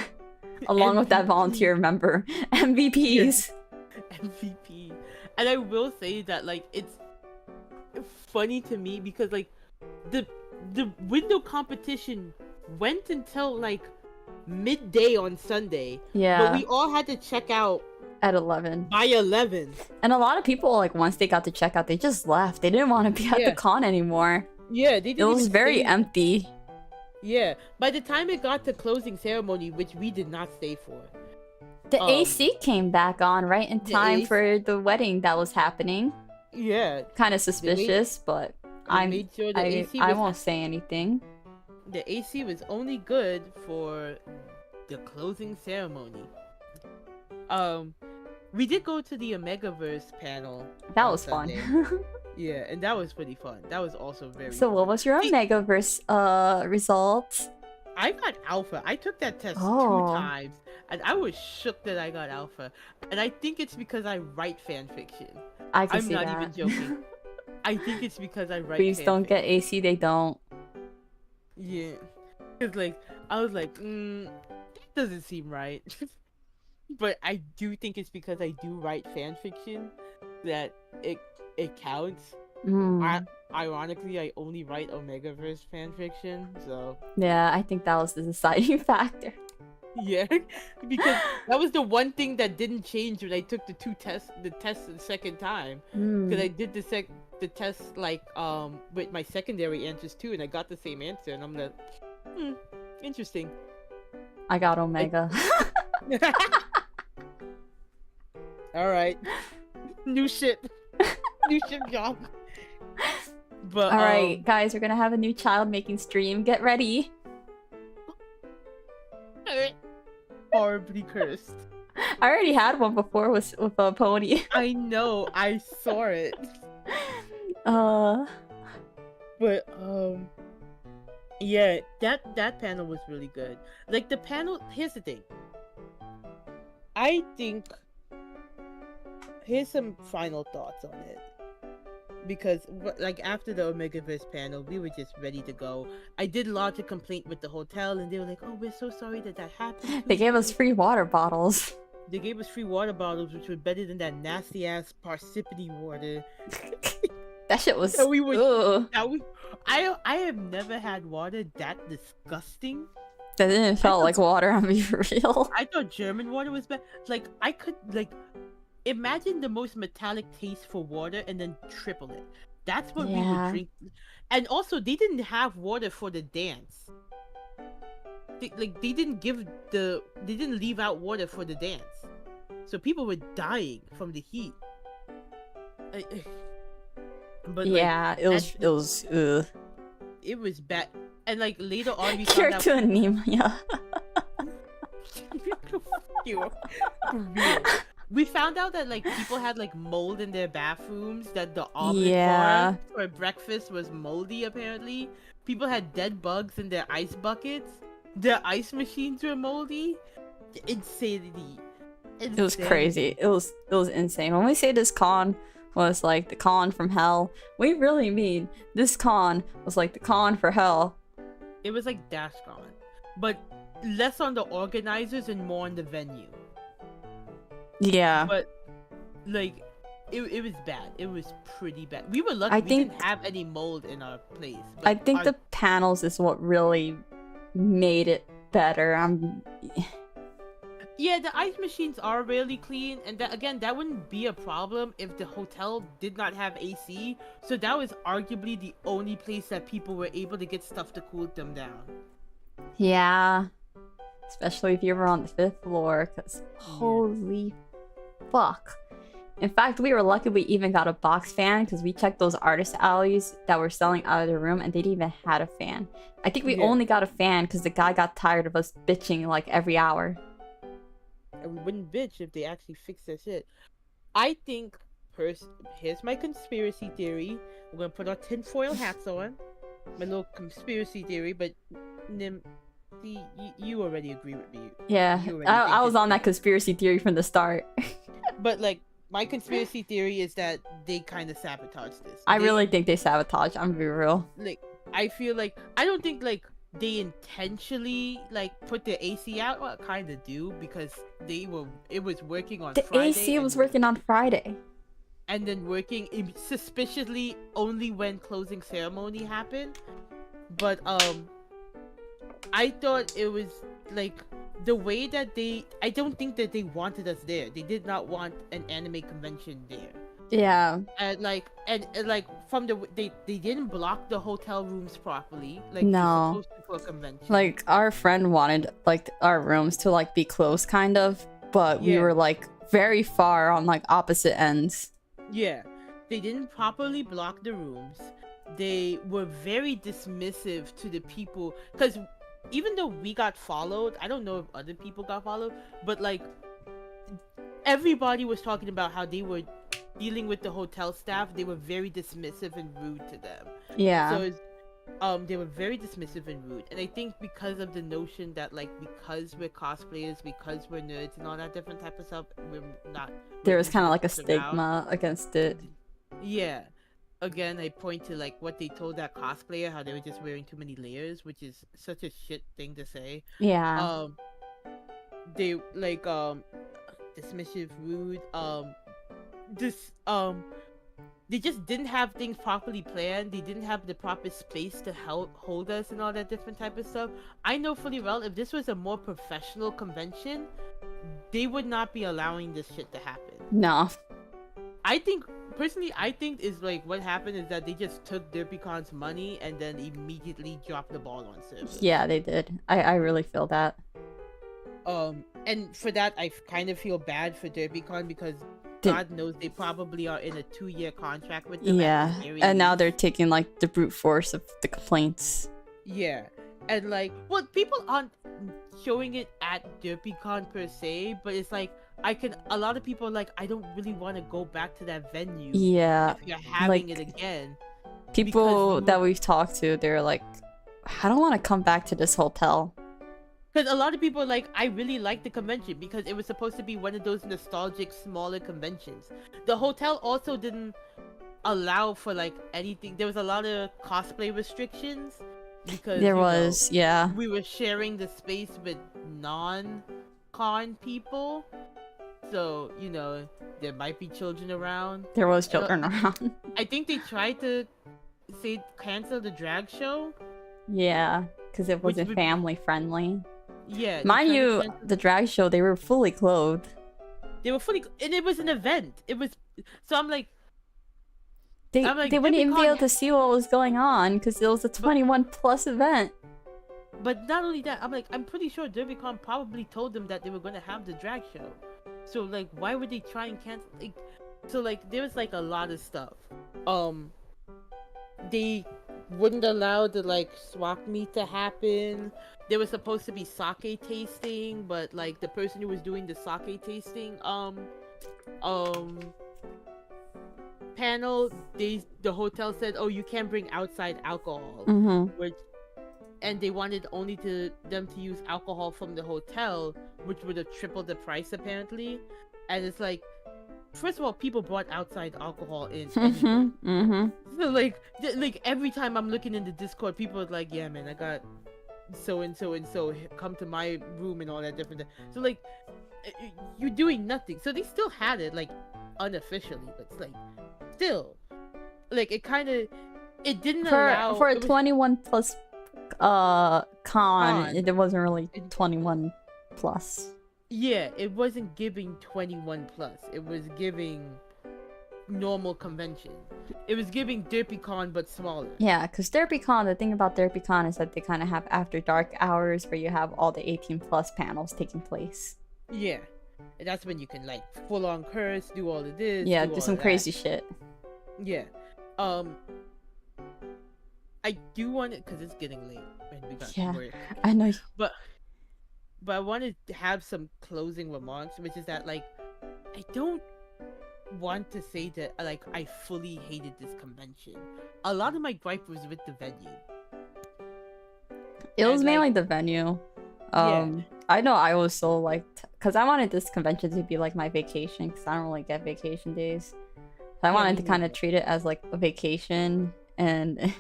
Along with that volunteer member. MVPs. MVP. And I will say that like it's funny to me because like the window competition went until like midday on Sunday. Yeah. But we all had to check out at 11. By 11. And a lot of people, like, once they got to check out, they just left. They didn't want to be at the con anymore. Yeah, they didn't. It was very empty. Yeah. By the time it got to closing ceremony, which we did not stay for. The AC came back on right in time for the wedding that was happening. Yeah. Kind of suspicious, but I won't say anything. the AC was only good for the closing ceremony. We did go to the Omegaverse panel. That on was Sunday. fun. Yeah, and that was pretty fun. That was also very So fun. what was your See, Omegaverse results? I got alpha. I took that test 2 Oh. times, and I was shook that I got alpha. And I think it's because I write fan fiction. I can I'm see not that. even joking. I think it's because I write Please fan don't fiction. get AC, they don't. Yeah. Cause like I was like, that doesn't seem right. But I do think it's because I do write fan fiction that it counts. Ironically, I only write Omegaverse fan fiction, so Yeah, I think that was the deciding factor. yeah, because that was the one thing that didn't change when I took the test the second time. Because I did the test like with my secondary answers too, and I got the same answer, and I'm like, interesting. I got Omega. All right, new shit job. But All right, guys, we're gonna have a new child making stream. Get ready. Horribly cursed. I already had one before with a pony. I know, I saw it. But yeah, that panel was really good. Like the panel, here's the thing. I think here's some final thoughts on it. Because like after the Omegaverse panel, we were just ready to go. I did lodge a complaint with the hotel, and they were like, "Oh, we're so sorry that happened." They gave us free water bottles. They gave us free water bottles, which were better than that nasty ass Parsippany water. That shit was. That we would. Ugh. That we. I have never had water that disgusting. That didn't feel like water. I'm being real. I thought German water was bad. Like I could like. Imagine the most metallic taste for water and then triple it. That's what we would drink. And also, they didn't have water for the dance. They didn't leave out water for the dance. So people were dying from the heat. But yeah, it was. It was bad. And like later on, we Cure found out. to anemia. For real. We found out that like people had like mold in their bathrooms, that the omelet bar for breakfast was moldy apparently. People had dead bugs in their ice buckets. Their ice machines were moldy. Insanity. It was crazy. It was insane. When we say this con was like the con from hell, we really mean this con was like the con for hell. It was like DashCon, but less on the organizers and more on the venue. Yeah. But like it was bad. It was pretty bad. We were lucky we didn't have any mold in our place. I think the panels is what really made it better. Yeah, the ice machines are really clean, and that wouldn't be a problem if the hotel did not have AC. So that was arguably the only place that people were able to get stuff to cool them down. Yeah. Especially if you were on the 5th floor, because holy fuck. In fact, we were lucky we even got a box fan, because we checked those artist alleys that were selling out of the room, and they didn't even had a fan. I think we only got a fan because the guy got tired of us bitching like every hour. And we wouldn't bitch if they actually fixed their shit. I think, here's my conspiracy theory. We're gonna put our tinfoil hats on. My little conspiracy theory, but Nim, see, you already agree with me. Yeah, I was on that conspiracy theory from the start. But like, my conspiracy theory is that they kind of sabotaged this. I really think they sabotaged. I'm gonna be real. Like, I feel like I don't think like they intentionally like put the AC out. Well, kind of do, because it was working on Friday. The AC was working on Friday. And then working suspiciously only when closing ceremony happened. But I thought it was like the way that I don't think that they wanted us there. They did not want an anime convention there. Yeah. And like from they didn't block the hotel rooms properly. Like no. For a convention. Like our friend wanted like our rooms to like be close kind of, but we were like very far on like opposite ends. Yeah. They didn't properly block the rooms. they were very dismissive to the people, because even though we got followed, I don't know if other people got followed, but like everybody was talking about how they were dealing with the hotel staff. They were very dismissive and rude to them. Yeah. So they were very dismissive and rude, and I think because of the notion that like because we're cosplayers, because we're nerds and all that different type of stuff, there was kind of like a stigma against it. Yeah. Again, I point to like what they told that cosplayer, how they were just wearing too many layers, which is such a shit thing to say. Yeah. They like dismissive, rude, they just didn't have things properly planned. They didn't have the proper space to hold us and all that different type of stuff. I know fully well if this was a more professional convention, they would not be allowing this shit to happen. No. I think is like what happened is that they just took DerpyCon's money and then immediately dropped the ball on service. Yeah, they did. I really feel that. And for that, I kind of feel bad for DerpyCon because God knows they probably are in a 2-year contract with them. Yeah, and now they're taking like the brute force of the complaints. Yeah, and like, well, people aren't showing it at DerpyCon per se, but it's like a lot of people are like, I don't really want to go back to that venue. Yeah, if you're having it again. People that we've talked to, they're like, I don't want to come back to this hotel. Because a lot of people are like, I really like the convention because it was supposed to be one of those nostalgic, smaller conventions. The hotel also didn't allow for like anything. There was a lot of cosplay restrictions because we were sharing the space with non-con people. So, there might be children around. There was children around. I think they tried to cancel the drag show. Yeah, because it wasn't family friendly. Yeah. Mind you, the drag show, they were fully clothed. They were fully, and it was an event. It was, so I'm like, they wouldn't even be able to see what was going on because it was a 21+ event. But not only that, I'm like, I'm pretty sure DerpyCon probably told them that they were gonna have the drag show. So like, why would they try and cancel? Like, so like, there was like a lot of stuff. They wouldn't allow the like swap meet to happen. There was supposed to be sake tasting, but like the person who was doing the sake tasting panel, the hotel said, oh, you can't bring outside alcohol. And they wanted only them to use alcohol from the hotel, which would have tripled the price apparently. And it's like, first of all, people brought outside alcohol in. So like every time I'm looking in the Discord, people are like, yeah man, I got so and so come to my room and all that different. So like, you're doing nothing. So they still had it like unofficially, but it's like still like it didn't allow for a 21+ con. It wasn't really 21+. Yeah, it wasn't giving 21+. It was giving normal convention. It was giving DerpyCon but smaller. Yeah, because DerpyCon, the thing about DerpyCon is that they kind of have after dark hours where you have all the 18+ panels taking place. Yeah, and that's when you can like full on curse, do all of this. Yeah, do some crazy shit. Yeah, I do want it because it's getting late and we got to work. I know. But I wanted to have some closing remarks, which is that like I don't want to say that like I fully hated this convention. A lot of my gripe was with the venue. It was mainly the venue. I know I was so like, because I wanted this convention to be like my vacation because I don't really get vacation days. So I wanted to kind of treat it as like a vacation, and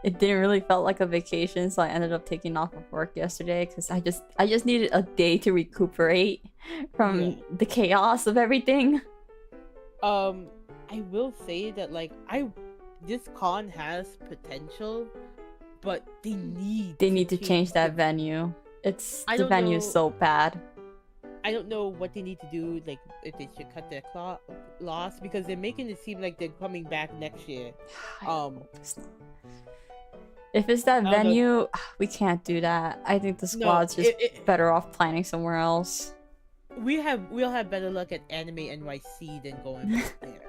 it didn't really felt like a vacation, so I ended up taking off of work yesterday because I just needed a day to recuperate from the chaos of everything. I will say that like this con has potential, but they need to change that venue. The venue is so bad. I don't know what they need to do, like if they should cut their loss, because they're making it seem like they're coming back next year. If it's that venue, we can't do that. I think the squad's just better off planning somewhere else. We'll have better luck at Anime NYC than going back there.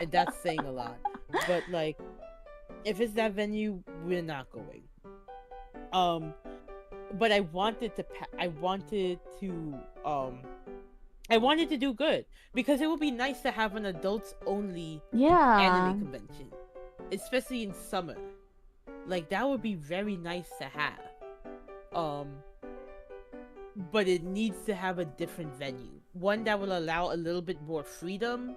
And that's saying a lot. But like If it's that venue, we're not going. But I wanted to do good because it would be nice to have an adults only Yeah. anime convention, especially in summer. Like that would be very nice to have. But it needs to have a different venue, one that will allow a little bit more freedom,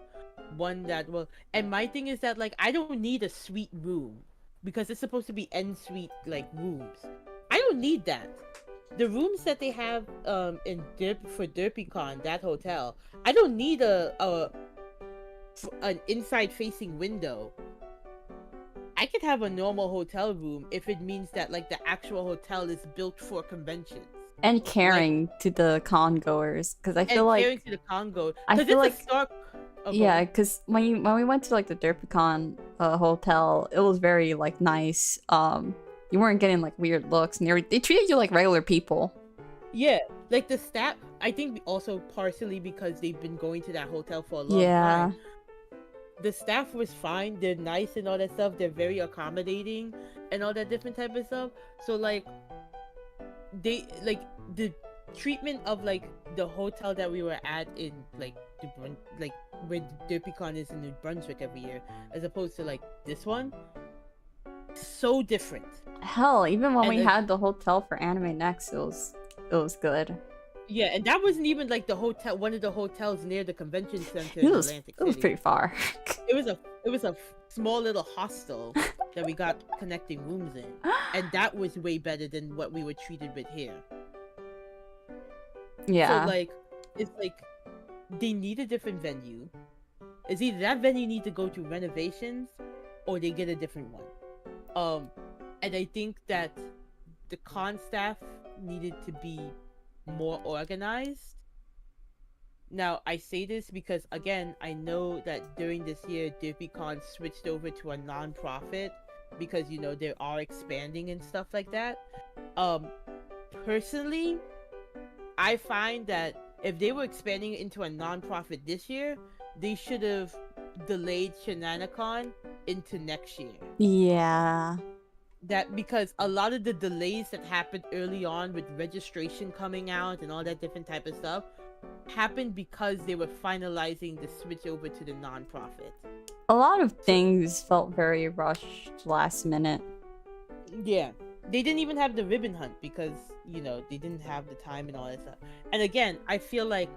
one that will. And my thing is that like I don't need a suite room because it's supposed to be en suite like rooms. I don't need that. The rooms that they have in for DerpyCon, that hotel, I don't need an inside facing window. I could have a normal hotel room if it means that like the actual hotel is built for conventions. And caring to the con goers, because I feel like caring to the con goers. I feel like Okay. yeah, because when we went to like the DerpyCon hotel, it was very like nice. You weren't getting like weird looks, and they treated you like regular people. Yeah, like the staff. I think also partially because they've been going to that hotel for a long time. The staff was fine. They're nice and all that stuff. They're very accommodating and all that different type of stuff. So like, they like the treatment of like the hotel that we were at in like where DerpyCon is in New Brunswick every year, as opposed to like this one. So different. Hell, even when we had the hotel for Anime Next, it was good. Yeah, and that wasn't even like the hotel, one of the hotels near the convention center in Atlantic City. It was pretty far. It was a small little hostel that we got connecting rooms in, and that was way better than what we were treated with here. Yeah. So like, it's like they need a different venue. It's either that venue need to go through renovations, or they get a different one. And I think that the con staff needed to be more organized. Now, I say this because, again, I know that during this year, DerpyCon switched over to a non-profit because, you know, they are expanding and stuff like that. Personally, I find that if they were expanding into a non-profit this year, they should have delayed Shenanicon into next year. Yeah. That because a lot of the delays that happened early on with registration coming out and all that different type of stuff happened because they were finalizing the switch over to the non-profit. A lot of things felt very rushed last minute. Yeah. They didn't even have the ribbon hunt because, you know, they didn't have the time and all that stuff. And again, I feel like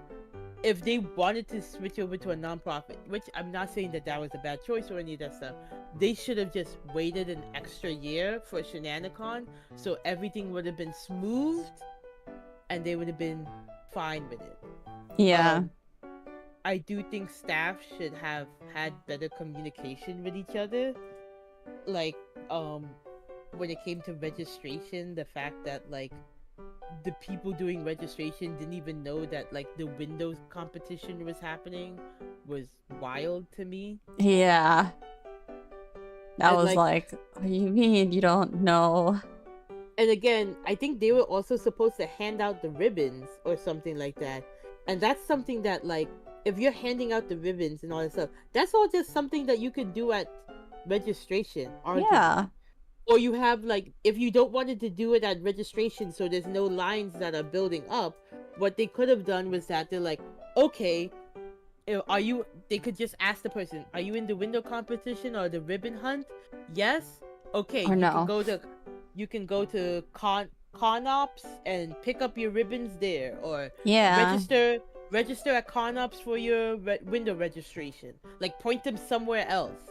if they wanted to switch over to a non-profit, which I'm not saying that that was a bad choice or any of that stuff, they should have just waited an extra year for Shenanicon, so everything would have been smoothed and they would have been fine with it. Yeah. I do think staff should have had better communication with each other. Like, when it came to registration, the fact that like the people doing registration didn't even know that like the Windows competition was happening was wild to me. Yeah. That was like, what do you mean you don't know? And again, I think they were also supposed to hand out the ribbons or something like that. And that's something that like, if you're handing out the ribbons and all that stuff, that's all just something that you could do at registration. Yeah. Or you have like, if you don't wanted to do it at registration so there's no lines that are building up, what they could have done was that they're like, okay, they could just ask the person, are you in the window competition or the ribbon hunt? Yes? Okay, or no. You can go to ConOps and pick up your ribbons there, or register at ConOps for your window registration. Like, point them somewhere else.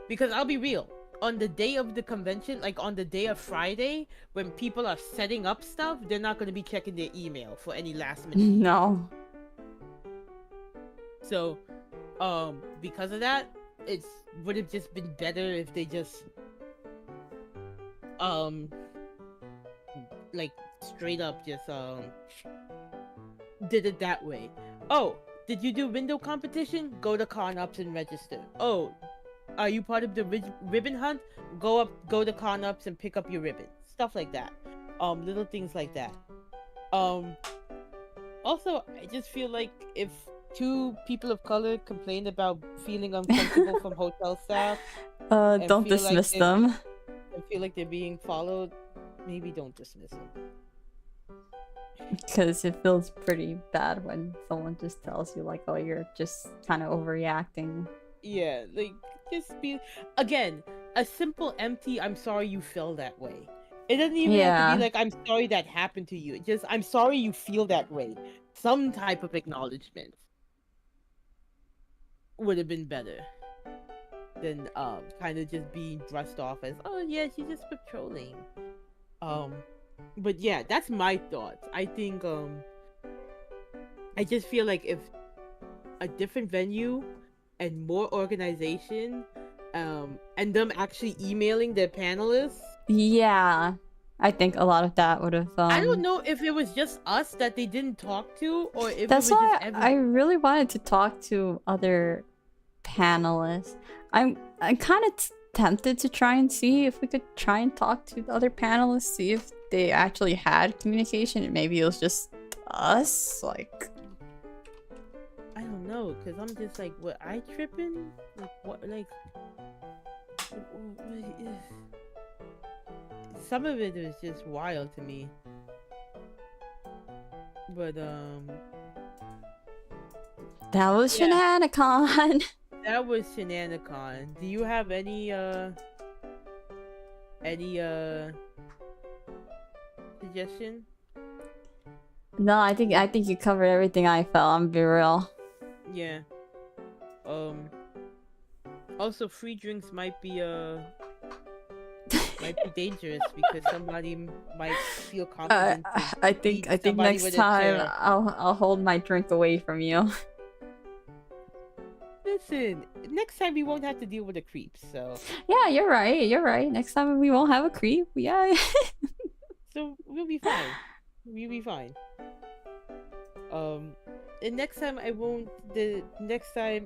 Because I'll be real, on the day of the convention, like on the day of Friday, when people are setting up stuff, they're not going to be checking their email for any last minute. No. So, because of that, it would have just been better if they just, like, straight up just, did it that way. Oh, did you do window competition? Go to ConOps and register. Oh, are you part of the ribbon hunt? Go to ConOps and pick up your ribbon. Stuff like that. Little things like that. Also, I just feel like if 2 people of color complained about feeling uncomfortable from hotel staff and Don't feel like dismiss them. and feel like they're being followed, maybe don't dismiss them. Because it feels pretty bad when someone just tells you, like, oh, you're just kind of overreacting. Yeah, like, just be... Again, a simple empty, I'm sorry you feel that way. It doesn't even have to be like, I'm sorry that happened to you. Just, I'm sorry you feel that way. Some type of acknowledgement would have been better than kind of just being brushed off as, oh yeah, she's just patrolling. But yeah, that's my thoughts. I think I just feel like if a different venue and more organization, and them actually emailing their panelists. Yeah, I think a lot of that would have. I don't know if it was just us that they didn't talk to, or if that's it was why just everyone. I really wanted to talk to other panelists. I'm kind of tempted to try and see if we could try and talk to the other panelists, see if they actually had communication, and maybe it was just us. Like, I don't know, cause I'm just like, what, I tripping? Like what? Like, some of it was just wild to me. But that was Shenanicon. That was Shenanicon. Do you have any suggestion? No, I think you covered everything I felt. I'm be real. Yeah. Also, free drinks might be dangerous because somebody might feel confident. I think next time I'll hold my drink away from you. Listen, next time we won't have to deal with the creeps. So yeah, you're right. Next time we won't have a creep. Yeah. So we'll be fine. We'll be fine. And next time I won't. The next time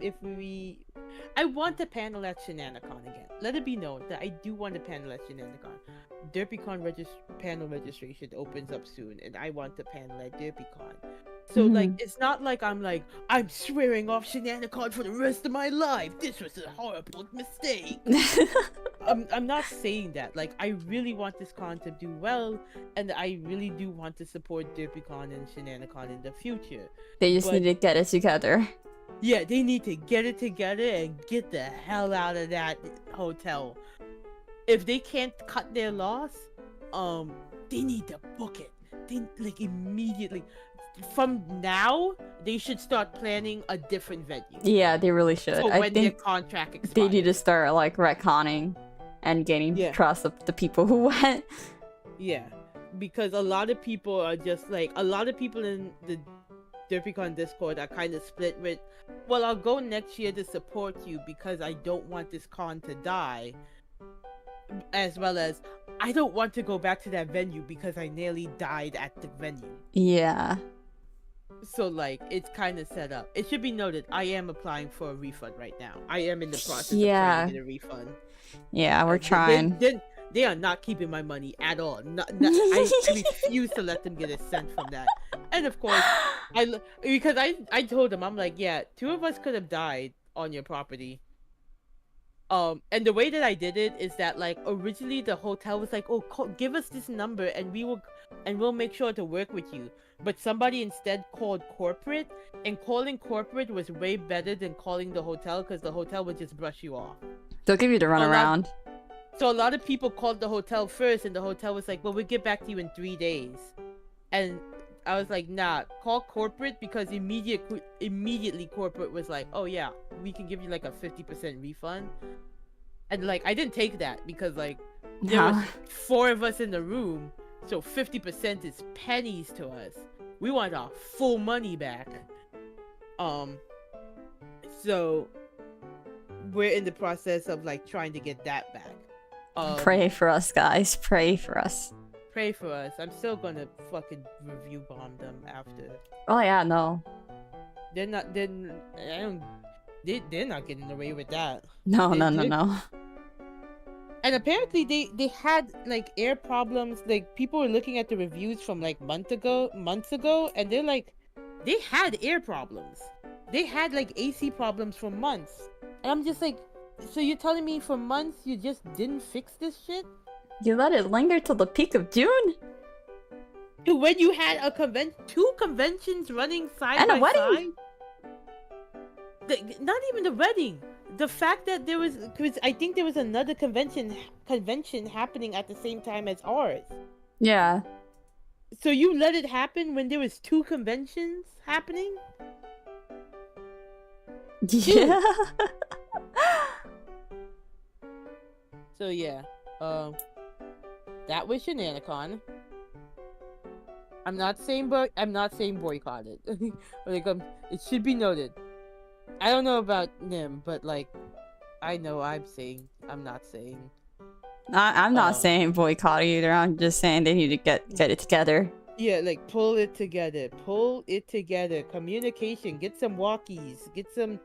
I want the panel at Shenanicon again. Let it be known that I do want the panel at Shenanicon. DerpyCon panel registration opens up soon, and I want the panel at DerpyCon. So like, it's not like I'm swearing off Shenanicon for the rest of my life. This was a horrible mistake. I'm not saying that. Like, I really want this con to do well, and I really do want to support DerpyCon and Shenanicon in the future. They just need to get it together. Yeah, they need to get it together and get the hell out of that hotel. If they can't cut their loss, they need to book it. They like immediately. From now, they should start planning a different venue. Yeah, they really should. So when their contract expires. They need to start like retconning and gaining trust of the people who went. Yeah, because a lot of people are just like, a lot of people in the DerpyCon Discord are kind of split with, well, I'll go next year to support you because I don't want this con to die, as well as I don't want to go back to that venue because I nearly died at the venue. Yeah. So like, it's kind of set up. It should be noted, I am applying for a refund right now. I am in the process of trying to get a refund. Yeah, we're trying. They are not keeping my money at all. I refuse to let them get a cent from that. And of course, because I told them, I'm like, yeah, 2 of us could have died on your property. And the way that I did it is that, like, originally the hotel was like, oh, give us this number and we'll make sure to work with you. But somebody instead called corporate, and calling corporate was way better than calling the hotel because the hotel would just brush you off. They'll give you the runaround. So a lot of people called the hotel first, and the hotel was like, well, we'll get back to you in 3 days. And I was like, nah, call corporate, because immediately corporate was like, oh yeah, we can give you like a 50% refund. And like, I didn't take that because like, there was 4 of us in the room, so 50% is pennies to us. We want our full money back. So we're in the process of like trying to get that back. Pray for us, guys. Pray for us. Pray for us. I'm still gonna fucking review bomb them after. Oh yeah, no. They're not getting away with that. No. And apparently they had like air problems. Like, people were looking at the reviews from like months ago, and they're like, they had air problems. they had like AC problems for months, and I'm just like, so you're telling me for months you just didn't fix this shit? You let it linger till the peak of June? When you had a two conventions running side And by a wedding? side? Not even the wedding. The fact that there was, because I think there was another convention happening at the same time as ours. Yeah. So you let it happen when there was two conventions happening? Yeah. So yeah, that was Shenanicon. I'm not saying boycott it. Like, it should be noted. I don't know about Nim, but like, I know I'm not saying. I'm not saying boycott either. I'm just saying they need to get it together. Yeah, like pull it together. Pull it together. Communication. Get some walkies. Get some.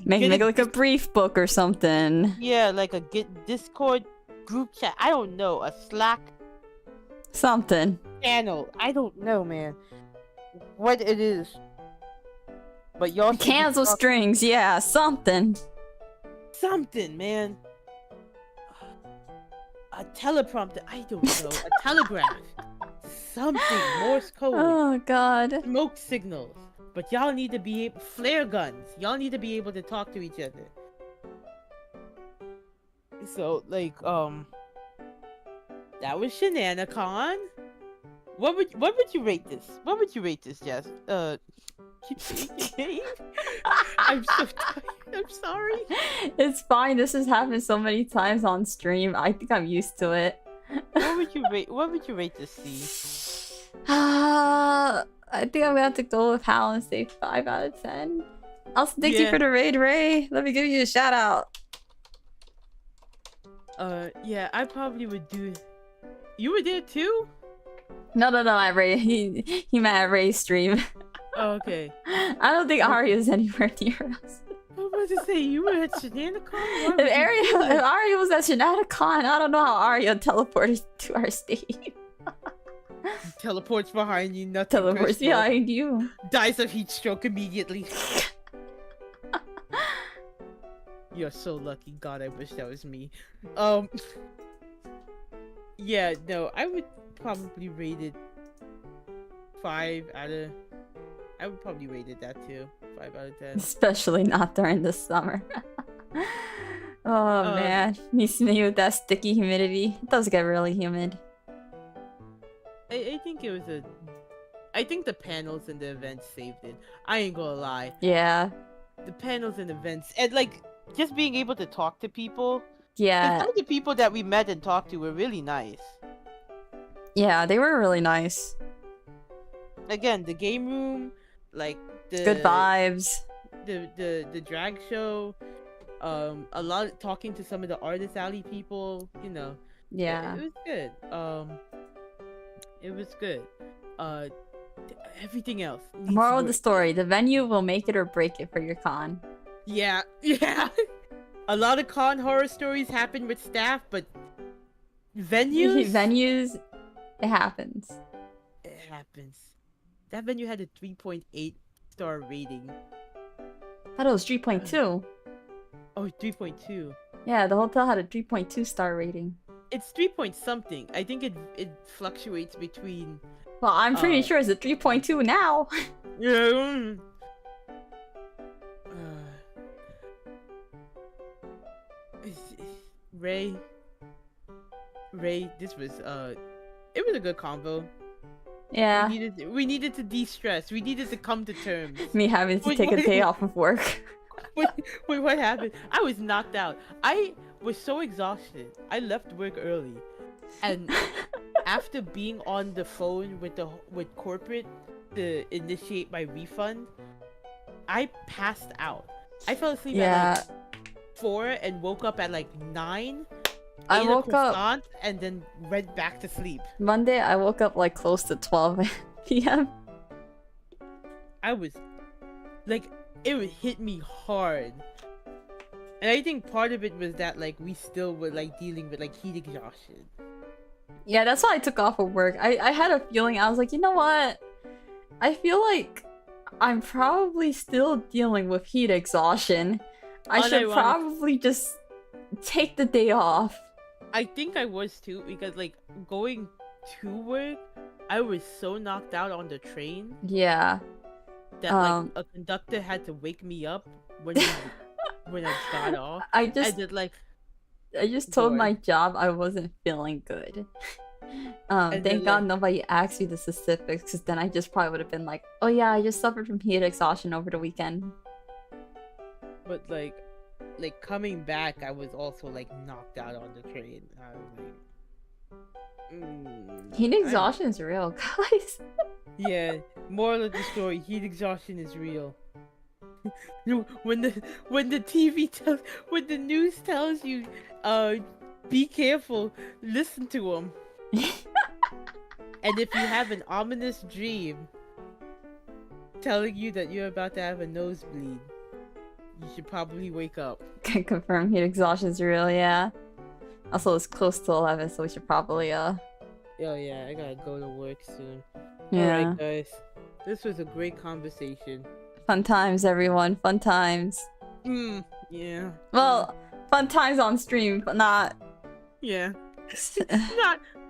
Make like a brief book or something. Yeah, like a Discord group chat. I don't know, a Slack Something. channel. I don't know, man, what it is. But y'all Cancel strings, yeah, something. Something, man. A teleprompter. I don't know. A telegraph. Something. Morse code. Oh god. Smoke signals. But y'all need to be flare guns. Y'all need to be able to talk to each other. So, like, that was Shenanicon. What would you rate this? What would you rate this, Jess? I'm so tired. I'm sorry. It's fine. This has happened so many times on stream. I think I'm used to it. What would you rate this, C? I think I'm gonna have to go with Hal and say 5 out of 10. Also, thank you for the raid, Ray. Let me give you a shout out. Yeah, I probably would do. You were there too? No, at Ray. He meant at Ray's stream. Oh, okay. I don't think Arya's anywhere near us. I was about to say, you were at Shenanicon? If Arya was at Shenanicon, I don't know how Arya teleported to our state. Teleports behind you, nothing. Teleports behind you. Dies of heat stroke immediately. You're so lucky. God, I wish that was me. Yeah, no, I would probably rate it 5 out of... I would probably rate it that too. 5 out of 10. Especially not during the summer. Oh man, me with that sticky humidity. It does get really humid. I think it was I think the panels and the events saved it. I ain't gonna lie. Yeah. The panels and events, and like just being able to talk to people. Yeah. Some of the people that we met and talked to were really nice. Yeah, they were really nice. Again, the game room, like the good vibes. The drag show, a lot of talking to some of the Artist Alley people, you know. Yeah. It was good. It was good. Everything else. Moral of the story: the venue will make it or break it for your con. Yeah. A lot of con horror stories happen with staff, but venues, it happens. It happens. That venue had a 3.8 star rating. I thought it was 3.2. Oh, 3.2. Yeah, the hotel had a 3.2 star rating. It's 3 point something. I think it fluctuates between. Well, I'm pretty sure it's a 3.2 now. Yeah. Ray, this was it was a good combo. Yeah. We needed to de-stress. We needed to come to terms. Me having to take a day off of work. Wait, what happened? I was knocked out. I was so exhausted. I left work early, and after being on the phone with corporate to initiate my refund, I passed out. I fell asleep at like 4 and woke up at like 9. I woke up and then went back to sleep. Monday, I woke up like close to 12 p.m. I was like, it would hit me hard. And I think part of it was that like we still were like dealing with like heat exhaustion. Yeah, that's why I took off of work. I had a feeling, I was like, you know what? I feel like I'm probably still dealing with heat exhaustion. I should Unironic. probably just take the day off. I think I was too, because like going to work, I was so knocked out on the train Yeah. that like a conductor had to wake me up when when I got off. I I just did like told Go my ahead. job I wasn't feeling good. And Thank then, God like- nobody asked me the specifics, because then I just probably would have been like, oh yeah, I just suffered from heat exhaustion over the weekend. but like coming back, I was also like knocked out on the train. I was like, Heat I- exhaustion is real, guys. Yeah, moral of the story: heat exhaustion is real. when the TV tells, when the news tells you, be careful, listen to them. And if you have an ominous dream telling you that you're about to have a nosebleed, you should probably wake up. Can confirm heat exhaustion is real, yeah. Also, it's close to 11, so we should probably, Oh yeah, I gotta go to work soon. yeah. Alright, guys. This was a great conversation. Fun times, everyone. Fun times. Yeah. Well, fun times on stream, but not... Yeah.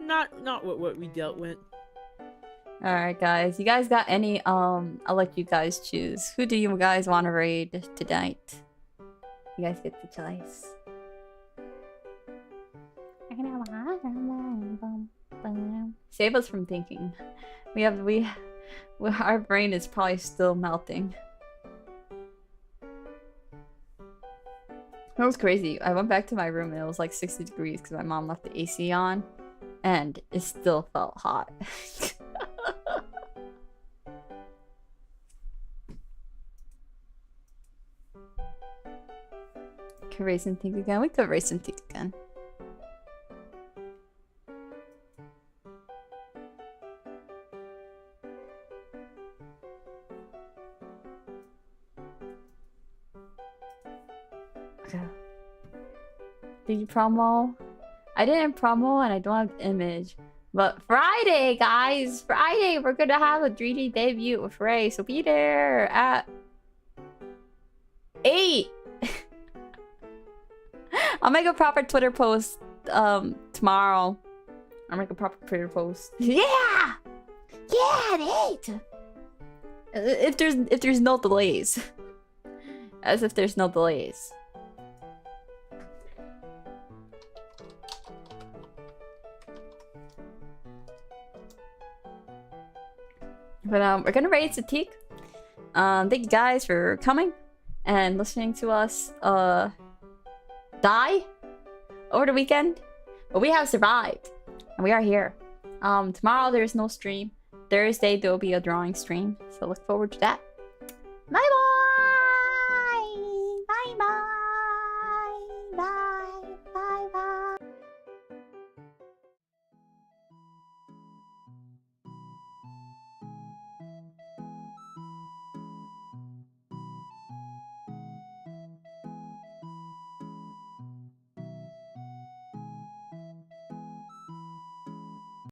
Not what we dealt with. Alright, guys. You guys got any, I'll let you guys choose. Who do you guys want to raid tonight? You guys get the choice. Save us from thinking. Our brain is probably still melting. That was crazy. I went back to my room and it was like 60 degrees because my mom left the AC on, and it still felt hot. Could race and think again. We could race and think again. Okay. Did you promo? I didn't promo and I don't have image. But Friday, guys! Friday, we're gonna have a 3D debut with Ray, so be there at 8! I'll make a proper Twitter post tomorrow. I'll make a proper Twitter post. Yeah! Yeah, at 8! If there's no delays. As if there's no delays. But we're gonna raid Satik. Thank you guys for coming and listening to us die over the weekend. But we have survived. And we are here. Tomorrow there's no stream. Thursday there will be a drawing stream. So look forward to that. Bye bye! Bye bye! Bye!